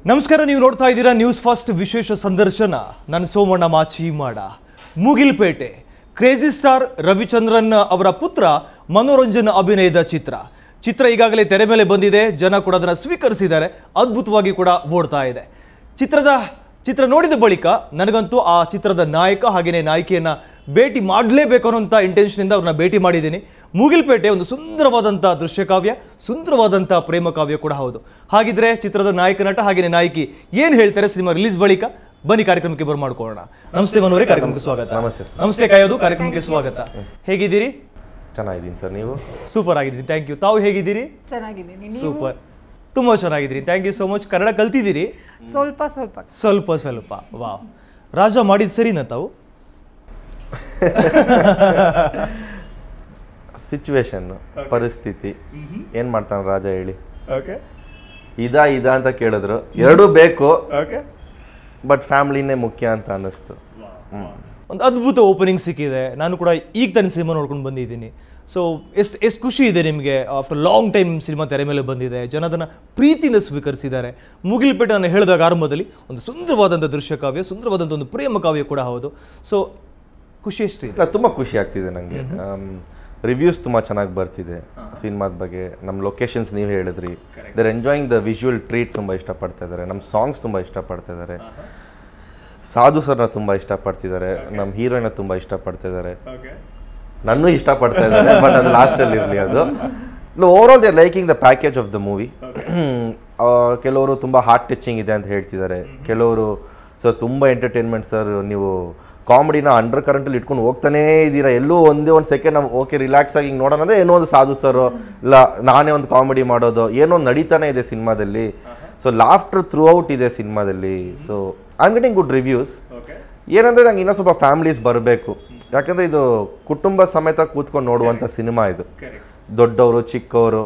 ನಮಸ್ಕಾರ, ನೀವು ನೋಡ್ತಾ ಇದ್ದೀರಾ ನ್ಯೂಸ್ ಫಸ್ಟ್ ವಿಶೇಷ ಸಂದರ್ಶನ. ನಾನು ಸೋಮಣ್ಣ ಮಾಚಿಮಾಡ. ಮುಗಿಲ್ಪೇಟೆ ಕ್ರೇಜಿ ಸ್ಟಾರ್ ರವಿಚಂದ್ರನ್ ಅವರ ಪುತ್ರ ಮನೋರಂಜನ್ ಅಭಿನಯದ ಚಿತ್ರ ಈಗಾಗಲೇ ತೆರೆ ಮೇಲೆ ಬಂದಿದೆ. ಜನ ಕೂಡ ಅದನ್ನು ಸ್ವೀಕರಿಸಿದ್ದಾರೆ. ಅದ್ಭುತವಾಗಿ ಕೂಡ ಓಡ್ತಾ ಇದೆ. ಚಿತ್ರ ನೋಡಿದ ಬಳಿಕ ನನಗಂತೂ ಆ ಚಿತ್ರದ ನಾಯಕ ಹಾಗೆಯೇ ನಾಯಕಿಯನ್ನು ಭೇಟಿ ಮಾಡಲೇಬೇಕು ಅನ್ನೋಂಥ ಇಂಟೆನ್ಷನಿಂದ ಅವ್ರನ್ನ ಭೇಟಿ ಮಾಡಿದ್ದೀನಿ. ಮುಗಿಲ್ಪೇಟೆ ಒಂದು ಸುಂದರವಾದಂಥ ದೃಶ್ಯಕಾವ್ಯ, ಸುಂದರವಾದಂಥ ಪ್ರೇಮ ಕಾವ್ಯ ಕೂಡ ಹೌದು. ಹಾಗಿದ್ರೆ ಚಿತ್ರದ ನಾಯಕ ನಟ ಹಾಗೆಯೇ ನಾಯಕಿ ಏನು ಹೇಳ್ತಾರೆ ಸಿನಿಮಾ ರಿಲೀಸ್ ಬಳಿಕ, ಬನ್ನಿ ಕಾರ್ಯಕ್ರಮಕ್ಕೆ ಮಾಡ್ಕೊಳ್ಳೋಣ. ನಮಸ್ತೆ ಮನೋರೇ, ಕಾರ್ಯಕ್ರಮಕ್ಕೆ ಸ್ವಾಗತ. ನಮಸ್ತೆ ಕಾಯೋದು, ಕಾರ್ಯಕ್ರಮಕ್ಕೆ ಸ್ವಾಗತ. ಹೇಗಿದ್ದೀರಿ? ಚೆನ್ನಾಗಿದ್ದೀನಿ ಸರ್, ನೀವು? ಸೂಪರ್ ಆಗಿದ್ದೀನಿ, ಥ್ಯಾಂಕ್ ಯು. ತಾವು ಹೇಗಿದ್ದೀರಿ? ಚೆನ್ನಾಗಿದ್ದೀನಿ. ಸೂಪರ್, ತುಂಬ ಚೆನ್ನಾಗಿದ್ದೀನಿ, thank you so much. Kannada ಕಲ್ತಿದ್ದೀರಿ? ಸ್ವಲ್ಪ. ವಾ, ರಾಜ ಮಾಡಿದ ಸರಿನಾ ತಾವು? ಸಿಚುವೇಶನ್, ಪರಿಸ್ಥಿತಿ ಏನ್ ಮಾಡ್ತಾನೆ ರಾಜ ಹೇಳಿ. ಇದ ಅಂತ ಕೇಳಿದ್ರು, ಎರಡೂ ಬೇಕು, ಬಟ್ ಫ್ಯಾಮಿಲಿನೇ ಮುಖ್ಯ ಅಂತ ಅನ್ನಿಸ್ತು. ಒಂದು ಅದ್ಭುತ ಓಪನಿಂಗ್ ಸಿಕ್ಕಿದೆ. ನಾನು ಕೂಡ ಈಗ ತಾನೇ ಸಿನಿಮಾ ನೋಡ್ಕೊಂಡು ಬಂದಿದ್ದೀನಿ. ಸೊ ಎಷ್ಟು ಖುಷಿ ಇದೆ ನಿಮಗೆ? ಆಫ್ಟರ್ ಲಾಂಗ್ ಟೈಮ್ ಸಿನಿಮಾ ತೆರೆ ಮೇಲೆ ಬಂದಿದೆ, ಜನ ಅದನ್ನು ಪ್ರೀತಿಯಿಂದ ಸ್ವೀಕರಿಸಿದ್ದಾರೆ. ಮುಗಿಲ್ಪೇಟೆ ನಾನು ಹೇಳಿದಾಗ ಆರಂಭದಲ್ಲಿ ಒಂದು ಸುಂದರವಾದಂಥ ದೃಶ್ಯಕಾವ್ಯ, ಸುಂದರವಾದಂಥ ಒಂದು ಪ್ರೇಮ ಕಾವ್ಯ ಕೂಡ ಹೌದು. ಸೊ ಖುಷಿ ಎಷ್ಟಿದೆ? ತುಂಬ ಖುಷಿ ಆಗ್ತಿದೆ ನನಗೆ. ರಿವ್ಯೂಸ್ ತುಂಬ ಚೆನ್ನಾಗಿ ಬರ್ತಿದೆ ಸಿನಿಮಾದ ಬಗ್ಗೆ. ನಮ್ಮ ಲೊಕೇಶನ್ಸ್ ನೀವು ಹೇಳಿದ್ರಿ, they're enjoying the visual treat ತುಂಬ ಇಷ್ಟಪಡ್ತಾ ಇದ್ದಾರೆ. ನಮ್ಮ ಸಾಂಗ್ಸ್ ತುಂಬ ಇಷ್ಟಪಡ್ತಾ ಇದ್ದಾರೆ. ಸಾಧು ಸರ್ನ ತುಂಬ ಇಷ್ಟಪಡ್ತಿದ್ದಾರೆ. ನಮ್ಮ ಹೀರೋಯಿನ ತುಂಬ ಇಷ್ಟಪಡ್ತಾ ಇದ್ದಾರೆ. ನನ್ನೂ ಇಷ್ಟಪಡ್ತಾ ಇದ್ದಾರೆ, ಬಟ್ ಅದು ಲಾಸ್ಟಲ್ಲಿ ಇರಲಿ. ಅದು over all they are liking the package of the movie. ಕೆಲವರು ತುಂಬ ಹಾರ್ಟ್ ಟಚಿಂಗ್ ಇದೆ ಅಂತ ಹೇಳ್ತಿದ್ದಾರೆ. ಕೆಲವರು ಸರ್ ತುಂಬ ಎಂಟರ್ಟೈನ್ಮೆಂಟ್ ಸರ್, ನೀವು ಕಾಮಿಡಿನ ಅಂಡರ್ ಕರೆಂಟಲ್ಲಿ ಇಟ್ಕೊಂಡು ಹೋಗ್ತಾನೇ ಇದ್ದೀರಾ, ಎಲ್ಲೂ ಒಂದೇ ಒಂದು ಸೆಕೆಂಡ್ ನಾವು ಓಕೆ ರಿಲ್ಯಾಕ್ಸ್ ಆಗಿ ಹಿಂಗೆ ನೋಡೋಣ ಅಂದರೆ ಏನೋ ಒಂದು ಸಾಧು ಸರು, ಇಲ್ಲ ನಾನೇ ಒಂದು ಕಾಮಿಡಿ ಮಾಡೋದು, ಏನೋ ನಡೀತಾನೆ ಇದೆ ಸಿನಿಮಾದಲ್ಲಿ. ಸೊ ಲಾಫ್ಟರ್ ಥ್ರೂ ಔಟ್ ಇದೆ ಸಿನಿಮಾದಲ್ಲಿ. So I am getting good reviews. ಏನಂದರೆ ನಂಗೆ ಇನ್ನೂ ಸ್ವಲ್ಪ ಫ್ಯಾಮಿಲೀಸ್ ಬರಬೇಕು, ಯಾಕಂದರೆ ಇದು ಕುಟುಂಬ ಸಮೇತ ಕೂತ್ಕೊಂಡು ನೋಡುವಂಥ ಸಿನಿಮಾ ಇದು. ದೊಡ್ಡವರು ಚಿಕ್ಕವರು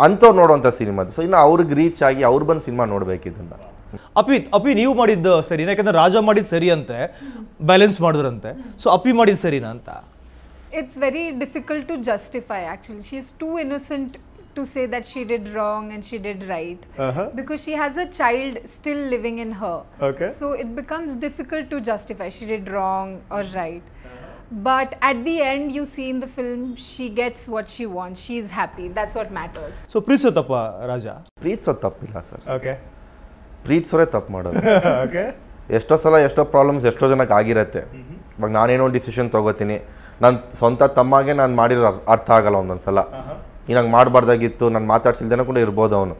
ಅಂಥವ್ರು ನೋಡುವಂಥ ಸಿನಿಮಾ ಇದು. ಸೊ ಇನ್ನು ಅವ್ರಿಗೆ ರೀಚ್ ಆಗಿ ಅವ್ರು ಬಂದು ಸಿನಿಮಾ ನೋಡಬೇಕಿದ್ದಂತ. ಅಪಿ ನೀವು ಮಾಡಿದ್ದು ಸರಿ, ಯಾಕಂದ್ರೆ ರಾಜ ಮಾಡಿದ್ದು ಸರಿ ಅಂತೆ, ಬ್ಯಾಲೆನ್ಸ್ ಮಾಡಿದ್ರಂತೆ. ಸೊ ಅಪಿ ಮಾಡಿದ್ದು ಸರಿನಾ ಅಂತ? It's very difficult to justify actually. She's too innocent to say that she did wrong and she did right, because she has a child still living in her. So it becomes difficult to justify she did wrong or right. But at the end you see in the film she gets what she wants. She's happy. That's what matters. So ಪ್ರೀತಿಸೋತಪ್ಪ ರಾಜ? ಪ್ರೀತಿಸೋದು ತಪ್ಪಿಲ್ಲ sir. Okay, ಪ್ರೀತಿಸೋರೇ ತಪ್ಪು ಮಾಡೋದು. ಎಷ್ಟೋ ಸಲ ಎಷ್ಟೋ problems ಎಷ್ಟೋ ಜನಕ್ಕೆ ಆಗಿರತ್ತೆ. ಇವಾಗ ನಾನೇನೋ ಡಿಸಿಷನ್ ತೊಗೋತೀನಿ, ನನ್ನ ಸ್ವಂತ ತಮ್ಮಗೆ ನಾನು ಮಾಡಿರೋ ಅರ್ಥ ಆಗಲ್ಲ ಒಂದೊಂದ್ಸಲ. ನಂಗೆ ಮಾಡಬಾರ್ದಾಗಿತ್ತು, ನಾನು ಮಾತಾಡ್ಸಿಲ್ದೇನೋ ಕೂಡ ಇರ್ಬೋದು ಅವನು.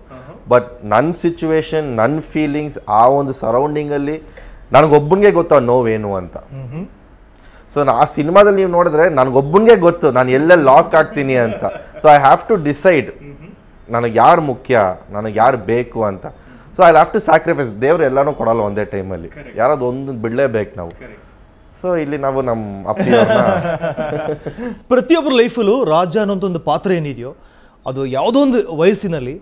ಬಟ್ ನನ್ನ ಸಿಚುವೇಶನ್, ನನ್ನ ಫೀಲಿಂಗ್ಸ್, ಆ ಒಂದು ಸರೌಂಡಿಂಗಲ್ಲಿ ನನಗೊಬ್ಬನಿಗೆ ಗೊತ್ತು ನೋವೇನು ಅಂತ. ಸೊ ಆ ಸಿನಿಮಾದಲ್ಲಿ ನೀವು ನೋಡಿದ್ರೆ ನನಗೊಬ್ಬನಿಗೆ ಗೊತ್ತು ನಾನು ಎಲ್ಲೆಲ್ಲಿ ಲಾಕ್ ಆಗ್ತೀನಿ ಅಂತ. So I have to decide ನನಗೆ ಯಾರು ಮುಖ್ಯ, ನನಗೆ ಯಾರು ಬೇಕು ಅಂತ. So I have to sacrifice. ದೇವ್ರು ಎಲ್ಲನೂ ಕೊಡಲ್ಲ ಒಂದೇ ಟೈಮಲ್ಲಿ, ಯಾರಾದ್ರು ಒಂದು ಬಿಡಲೇಬೇಕು ನಾವು. ಸೊ ಇಲ್ಲಿ ನಾವು ನಮ್ಮ ಅಪ್ಪಿಯವ್ರನ್ನ ಪ್ರತಿಯೊಬ್ಬರ ಲೈಫಲ್ಲೂ ರಾಜ ಅನ್ನೋಂಥ ಒಂದು ಪಾತ್ರ ಏನಿದೆಯೋ ಅದು ಯಾವುದೋ ಒಂದು ವಯಸ್ಸಿನಲ್ಲಿ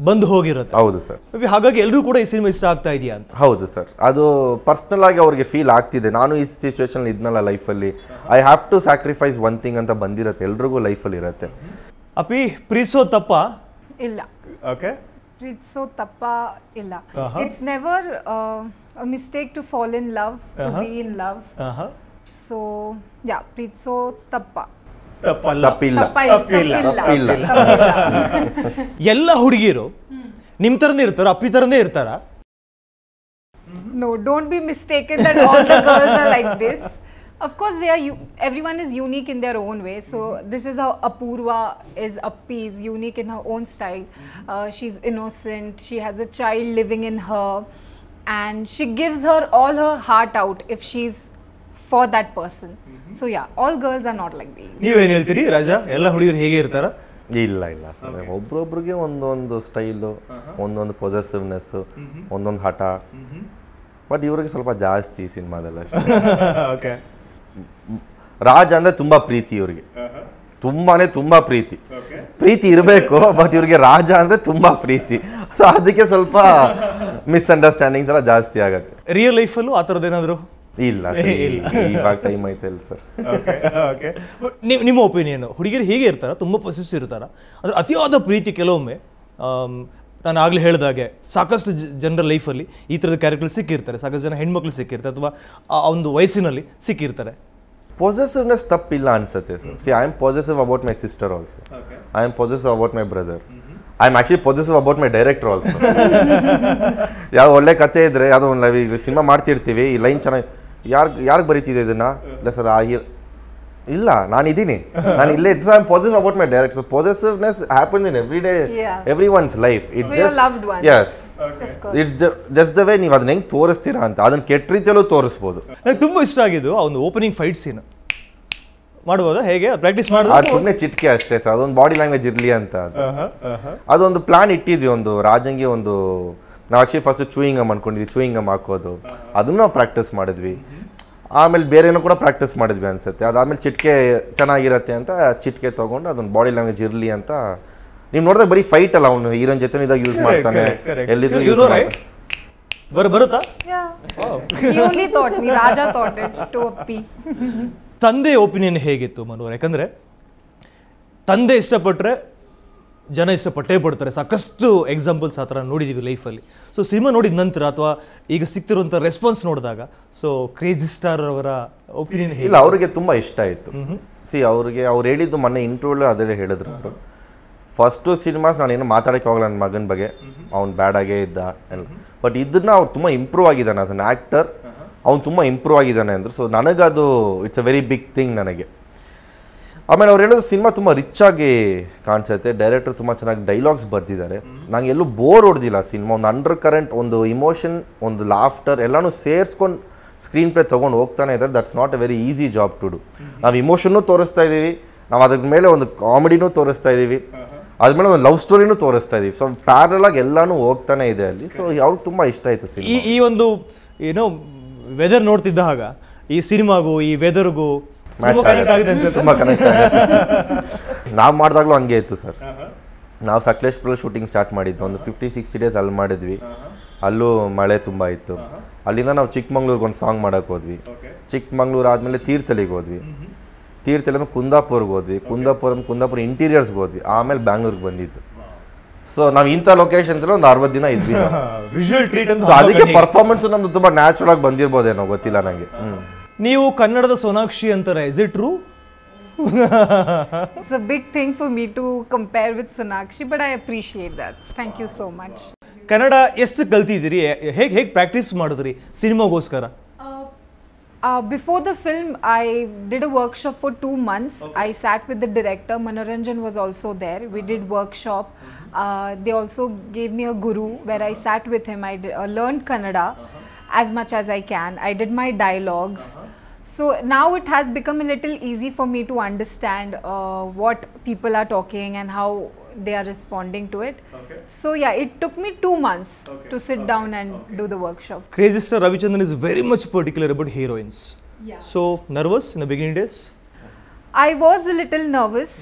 ಬಂದು ಹೋಗಿರುತ್ತೆ. ಹೌದು ಸರ್. ಹಾಗಾಗಿ ಎಲ್ಲರೂ ಕೂಡ ಈ ಸಿನಿಮಾ ಇಷ್ಟ ಆಗ್ತಾ ಇದೆಯಾ ಅಂತ? ಹೌದು ಸರ್, ಅದು ಪರ್ಸ್ನಲ್ ಆಗಿ ಅವ್ರಿಗೆ ಫೀಲ್ ಆಗ್ತಿದೆ. ನಾನು ಈ ಸಿಚುವೇಶನ್ ಇದ್ನಲ್ಲ ಲೈಫಲ್ಲಿ, I have to sacrifice one thing ಅಂತ ಬಂದಿರುತ್ತೆ. ಎಲ್ರಿಗೂ ಲೈಫಲ್ಲಿ ಇರುತ್ತೆ. ಅಪಿ ಪ್ರೀತಿಸೋ ತಪ್ಪ ಇಲ್ಲ. ಓಕೆ, ಪ್ರೀತಿಸೋ ತಪ್ಪ ಇಲ್ಲ. It's never a mistake to fall in love, to be in love. So yeah, ಪ್ರೀತಿಸೋ ತಪ್ಪಿಲ್ಲ. ಎಲ್ಲ ಹುಡುಗಿಯರು ನಿಮ್ ತರನೇ ಇರ್ತಾರ, ಅಪ್ಪಿ ತರನೇ ಇರ್ತಾರ? No, don't be mistaken that all the girls are like this. Of course they are, everyone is unique in their own way. So this is how Apurva is. Appi is unique in her own style. She's innocent, she has a child living in her, and she gives her all her heart out if she's for that person. So yeah, all girls are not like that. ನೀವೇನು ಹೇಳ್ತೀರಿ ರಾಜ? ಎಲ್ಲ ಹುಡುಗರು ಹೇಗೆ ಇರ್ತಾರ? ಇಲ್ಲ sir, ಒಬ್ರೊಬ್ರಿಗೆ ಒಂದೊಂದು style, ಒಂದೊಂದು possessiveness, ಒಂದೊಂದು ಹಠ. ಬಟ್ ಇವ್ರಿಗೆ ಸ್ವಲ್ಪ ಜಾಸ್ತಿ ಸಿನಿಮಾದಲ್ಲ. ಓಕೆ, ರಾಜ ಅಂದರೆ ತುಂಬ ಪ್ರೀತಿ ಇವ್ರಿಗೆ, ತುಂಬಾ ಪ್ರೀತಿ ಇರಬೇಕು. ಬಟ್ ಇವ್ರಿಗೆ ರಾಜ ಅಂದರೆ ತುಂಬ ಪ್ರೀತಿ. ಸೊ ಅದಕ್ಕೆ ಸ್ವಲ್ಪ ಮಿಸ್ಅಂಡರ್ಸ್ಟ್ಯಾಂಡಿಂಗ್ಸ್ ಎಲ್ಲ ಜಾಸ್ತಿ ಆಗುತ್ತೆ. ರಿಯಲ್ ಲೈಫಲ್ಲೂ ಆ ಥರದ್ದೇನಾದರೂ ಇಲ್ಲ ಇವಾಗ ಟೈಮ್ ಐತಲ್ಲ ಸರ್. ನಿಮ್ಮ ಒಪಿನಿಯನ್, ಹುಡುಗಿರು ಹೇಗೆ ಇರ್ತಾರ? ತುಂಬ ಪೊಸೆಸಿವ್ ಇರ್ತಾರ? ಅಂದರೆ ಅತಿಯಾದ ಪ್ರೀತಿ ಕೆಲವೊಮ್ಮೆ ನಾನು ಆಗಲೇ ಹೇಳಿದಾಗೆ ಸಾಕಷ್ಟು ಜನರ ಲೈಫಲ್ಲಿ ಈ ಥರದ ಕ್ಯಾರೆಕ್ಟರ್ ಸಿಕ್ಕಿರ್ತಾರೆ, ಸಾಕಷ್ಟು ಜನ ಹೆಣ್ಮಕ್ಳು ಸಿಕ್ಕಿರ್ತಾರೆ ಅಥವಾ ಆ ಒಂದು ವಯಸ್ಸಿನಲ್ಲಿ ಸಿಕ್ಕಿರ್ತಾರೆ. ಪೊಸೆಸಿವ್ನೆಸ್ ತಪ್ಪಿಲ್ಲ ಅನ್ಸುತ್ತೆ sir. C I am possessive about my sister also, I am possessive about my brother, I am actually possessive about my director also. ಯಾವ ಒಳ್ಳೆ ಕತೆ ಇದ್ರೆ ಯಾವುದೋ ಒಂದು ಸಿನಿಮಾ ಮಾಡ್ತಿರ್ತೀವಿ, ಈ ಲೈನ್ ಚೆನ್ನಾಗಿ ಯಾರಿಗೆ ಬರೀತಿದೆ ಇದನ್ನ, ಇಲ್ಲ ಸರ್ ಇಲ್ಲ ನಾನಿದ್ದೀನಿ, ನಾನು ಇಲ್ಲೇ I am possessive about my director. Possessiveness happens in every once life. It it's just the way ನೀವು ಅದನ್ನ ಹೆಂಗೆ ತೋರಿಸ್ತೀರಾ ಅಂತ, ಅದನ್ನ ಕೆಟ್ಟ ರೀತಿಯಲ್ಲೂ ತೋರಿಸ್ಬೋದು. ನನಗೆ ತುಂಬ ಇಷ್ಟ ಆಗಿದ್ದು ಆ ಒಂದು ಓಪನಿಂಗ್ ಫೈಟ್ ಸೀನ್. ಮಾಡ್ಬೋದಾ? ಹೇಗೆ ಪ್ರಾಕ್ಟೀಸ್ ಮಾಡೋದು? ಅದು ಸುಮ್ಮನೆ ಚಿಟ್ಕೆ ಅಷ್ಟೇ ಸರ್, ಅದೊಂದು ಬಾಡಿ ಲ್ಯಾಂಗ್ವೇಜ್ ಇರಲಿ ಅಂತ. ಅದೊಂದು ಪ್ಲಾನ್ ಇಟ್ಟಿದ್ವಿ, ಒಂದು ರಾಜಂಗಿ ಒಂದು ನಾವು ಆಕ್ಚುಲಿ ಫಸ್ಟ್ ಚೂಯಿಂಗ್ ಗಮ್ ಅನ್ಕೊಂಡಿದ್ವಿ, ಚೂಯಿಂಗ್ ಗಮ್ ಹಾಕೋದು ಅದನ್ನು ನಾವು ಪ್ರಾಕ್ಟೀಸ್ ಮಾಡಿದ್ವಿ. ಆಮೇಲೆ ಬೇರೆನೂ ಕೂಡ ಪ್ರಾಕ್ಟೀಸ್ ಮಾಡಿದ್ವಿ ಅನ್ಸುತ್ತೆ. ಅದಾದ್ಮೇಲೆ ಚಿಟ್ಕೆ ಚೆನ್ನಾಗಿರತ್ತೆ ಅಂತ ಚಿಟ್ಕೆ ತೊಗೊಂಡು ಅದೊಂದು ಬಾಡಿ ಲ್ಯಾಂಗ್ವೇಜ್ ಇರಲಿ ಅಂತ. ನೀವು ನೋಡಿದಾಗ ಬರೀ ಫೈಟ್ ಅಲ್ಲ, ಅವನು ಹೀರೋನ್ ಜೊತೆ ಇದಾಗ ಯೂಸ್ ಮಾಡ್ತಾನೆ, ಎಲ್ಲಿದ್ರು ಬರುತ್ತಾ? ತಂದೆ ಒಪಿನಿಯನ್ ಹೇಗಿತ್ತು ಮನೋಹರ್? ಯಾಕಂದರೆ ತಂದೆ ಇಷ್ಟಪಟ್ಟರೆ ಜನ ಇಷ್ಟಪಟ್ಟೇ ಪಡ್ತಾರೆ. ಸಾಕಷ್ಟು ಎಕ್ಸಾಂಪಲ್ಸ್ ಆ ಥರ ನೋಡಿದ್ದೀವಿ ಲೈಫಲ್ಲಿ. ಸೊ ಸಿನಿಮಾ ನೋಡಿದ ನಂತರ ಅಥವಾ ಈಗ ಸಿಗ್ತಿರುವಂಥ ರೆಸ್ಪಾನ್ಸ್ ನೋಡಿದಾಗ, ಸೊ ಕ್ರೇಜಿ ಸ್ಟಾರ್ ಅವರ ಒಪಿನಿಯನ್ ಇಲ್ಲ, ಅವರಿಗೆ ತುಂಬ ಇಷ್ಟ ಆಯಿತು. ಅವ್ರಿಗೆ ಅವ್ರು ಹೇಳಿದ್ದು ಮೊನ್ನೆ ಇಂಟರ್ವ್ಯೂಲ್ ಅದರಲ್ಲೇ ಹೇಳಿದ್ರು ಅವರು, ಫಸ್ಟು ಸಿನಿಮಾಸ್ ನಾನೇನು ಮಾತಾಡೋಕ್ಕೆ ಹೋಗಲ್ಲ ನನ್ನ ಮಗನ ಬಗ್ಗೆ, ಅವ್ನು ಬ್ಯಾಡಾಗೇ ಇದ್ದ ಎಲ್ಲ, ಬಟ್ ಇದನ್ನ ಅವ್ರು ತುಂಬ ಇಂಪ್ರೂವ್ ಆಗಿದ್ದಾನೆ ಆಸ್ ಅನ್ ಆ್ಯಕ್ಟರ್, ಅವ್ನು ತುಂಬ ಇಂಪ್ರೂವ್ ಆಗಿದ್ದಾನೆ ಅಂದರು. ಸೊ ನನಗದು it's a very big thing ನನಗೆ. ಆಮೇಲೆ ಅವ್ರು ಹೇಳೋದು ಸಿನಿಮಾ ತುಂಬ ರಿಚ್ ಆಗಿ ಕಾಣಿಸುತ್ತೆ, ಡೈರೆಕ್ಟರ್ ತುಂಬ ಚೆನ್ನಾಗಿ ಡೈಲಾಗ್ಸ್ ಬರ್ದಿದ್ದಾರೆ, ನಂಗೆ ಎಲ್ಲೂ ಬೋರ್ ಹೊಡೆದಿಲ್ಲ ಸಿನಿಮಾ. ಒಂದು ಅಂಡರ್ ಕರೆಂಟ್, ಒಂದು ಇಮೋಷನ್, ಒಂದು ಲಾಫ್ಟರ್ ಎಲ್ಲನೂ ಸೇರಿಸ್ಕೊಂಡು ಸ್ಕ್ರೀನ್ ಪ್ಲೇ ತೊಗೊಂಡು ಹೋಗ್ತಾನೆ ಇದ್ದಾರೆ. That's not a very easy job to do. ನಾವು ಇಮೋಷನ್ನೂ ತೋರಿಸ್ತಾ ಇದ್ದೀವಿ, ನಾವು ಅದ್ರ ಮೇಲೆ ಒಂದು ಕಾಮಿಡಿನೂ ತೋರಿಸ್ತಾ ಇದ್ದೀವಿ, ಅದ್ಮೇಲೆ ಒಂದು ಲವ್ ಸ್ಟೋರಿನೂ ತೋರಿಸ್ತಾ ಇದೀವಿ. ಸೊ ಪ್ಯಾರಲ್ ಆಗಿ ಎಲ್ಲಾನು ಹೋಗ್ತಾನೆ ಇದೆ ಅಲ್ಲಿ. ಸೊ ಅವ್ರಿಗೆ ತುಂಬ ಇಷ್ಟ ಆಯಿತು ಸಿನಿಮಾ. ಈ ಒಂದು ಏನೋ ವೆದರ್ ನೋಡ್ತಿದ್ದ ಹಾಗ ಈ ಸಿನಿಮಾಗೂ ಈ ವೆದರ್ಗೂ ತುಂಬ ಕನೆಕ್ಟ್ ಆಗುತ್ತೆ. ನಾವು ಮಾಡಿದಾಗಲೂ ಹಂಗೆ ಇತ್ತು ಸರ್. ನಾವು ಸಕಲೇಶ್ಪುರ ಶೂಟಿಂಗ್ ಸ್ಟಾರ್ಟ್ ಮಾಡಿದ್ದು, ಒಂದು 50-60 ಡೇಸ್ ಅಲ್ಲಿ ಮಾಡಿದ್ವಿ. ಅಲ್ಲೂ ಮಳೆ ತುಂಬ ಇತ್ತು. ಅಲ್ಲಿಂದ ನಾವು ಚಿಕ್ಕಮಂಗ್ಳೂರ್ಗೆ ಒಂದು ಸಾಂಗ್ ಮಾಡೋಕೆ ಹೋದ್ವಿ. ಚಿಕ್ಕಮಂಗ್ಳೂರು ಆದಮೇಲೆ ತೀರ್ಥಹಳ್ಳಿಗೆ ಹೋದ್ವಿ. ತೀರ್ಥಹಳ್ಳಿ ಕುಂದಾಪುರ್ಗೆ ಹೋದ್ವಿ. ಕುಂದಾಪುರ ಇಂಟೀರಿಯರ್ಸ್ಗೆ ಹೋದ್ವಿ. ಆಮೇಲೆ ಬ್ಯಾಂಗ್ಳೂರ್ಗೆ ಬಂದಿದ್ದು. ಸೊ ನಾವು ಇಂಥ ಲೊಕೇಶನ್ಸ್ ಒಂದು 60 ದಿನ ಇದ್ವಿ. ವಿಜುವಲ್ ಟ್ರೀಟ್ ಅಂತ. ಅದಕ್ಕೆ ಪರ್ಫಾರ್ಮೆನ್ಸ್ ನಮ್ದು ತುಂಬ ನ್ಯಾಚುರಲ್ ಆಗಿ ಬಂದಿರ್ಬೋದೇನೋ, ಗೊತ್ತಿಲ್ಲ ನನಗೆ. ನೀವು ಕನ್ನಡದ ಸೋನಾಕ್ಷಿ ಅಂತಾರೆ, is it true? It's a big thing for me to compare with Sonakshi, but I appreciate that. Thank you so much. Kannada ಎಷ್ಟು ಕಲ್ತಿದ್ದೀರಿ? ಹೇಗೆ ಪ್ರಾಕ್ಟೀಸ್ ಮಾಡಿದ್ರಿ ಸಿನಿಮಾಗೋಸ್ಕರ? Before the film, I did a workshop for 2 months. I sat with the director. Manoranjan was also there. We did workshop. They also gave me a guru where I sat with him. I learned Kannada as much as I can. I did my dialogues. So now it has become a little easy for me to understand what people are talking and how they are responding to it. So yeah, it took me 2 months to sit down and do the workshop. Crazy Star Ravichandran is very much particular about heroines. Yeah. So nervous in the beginning days? I was a little nervous,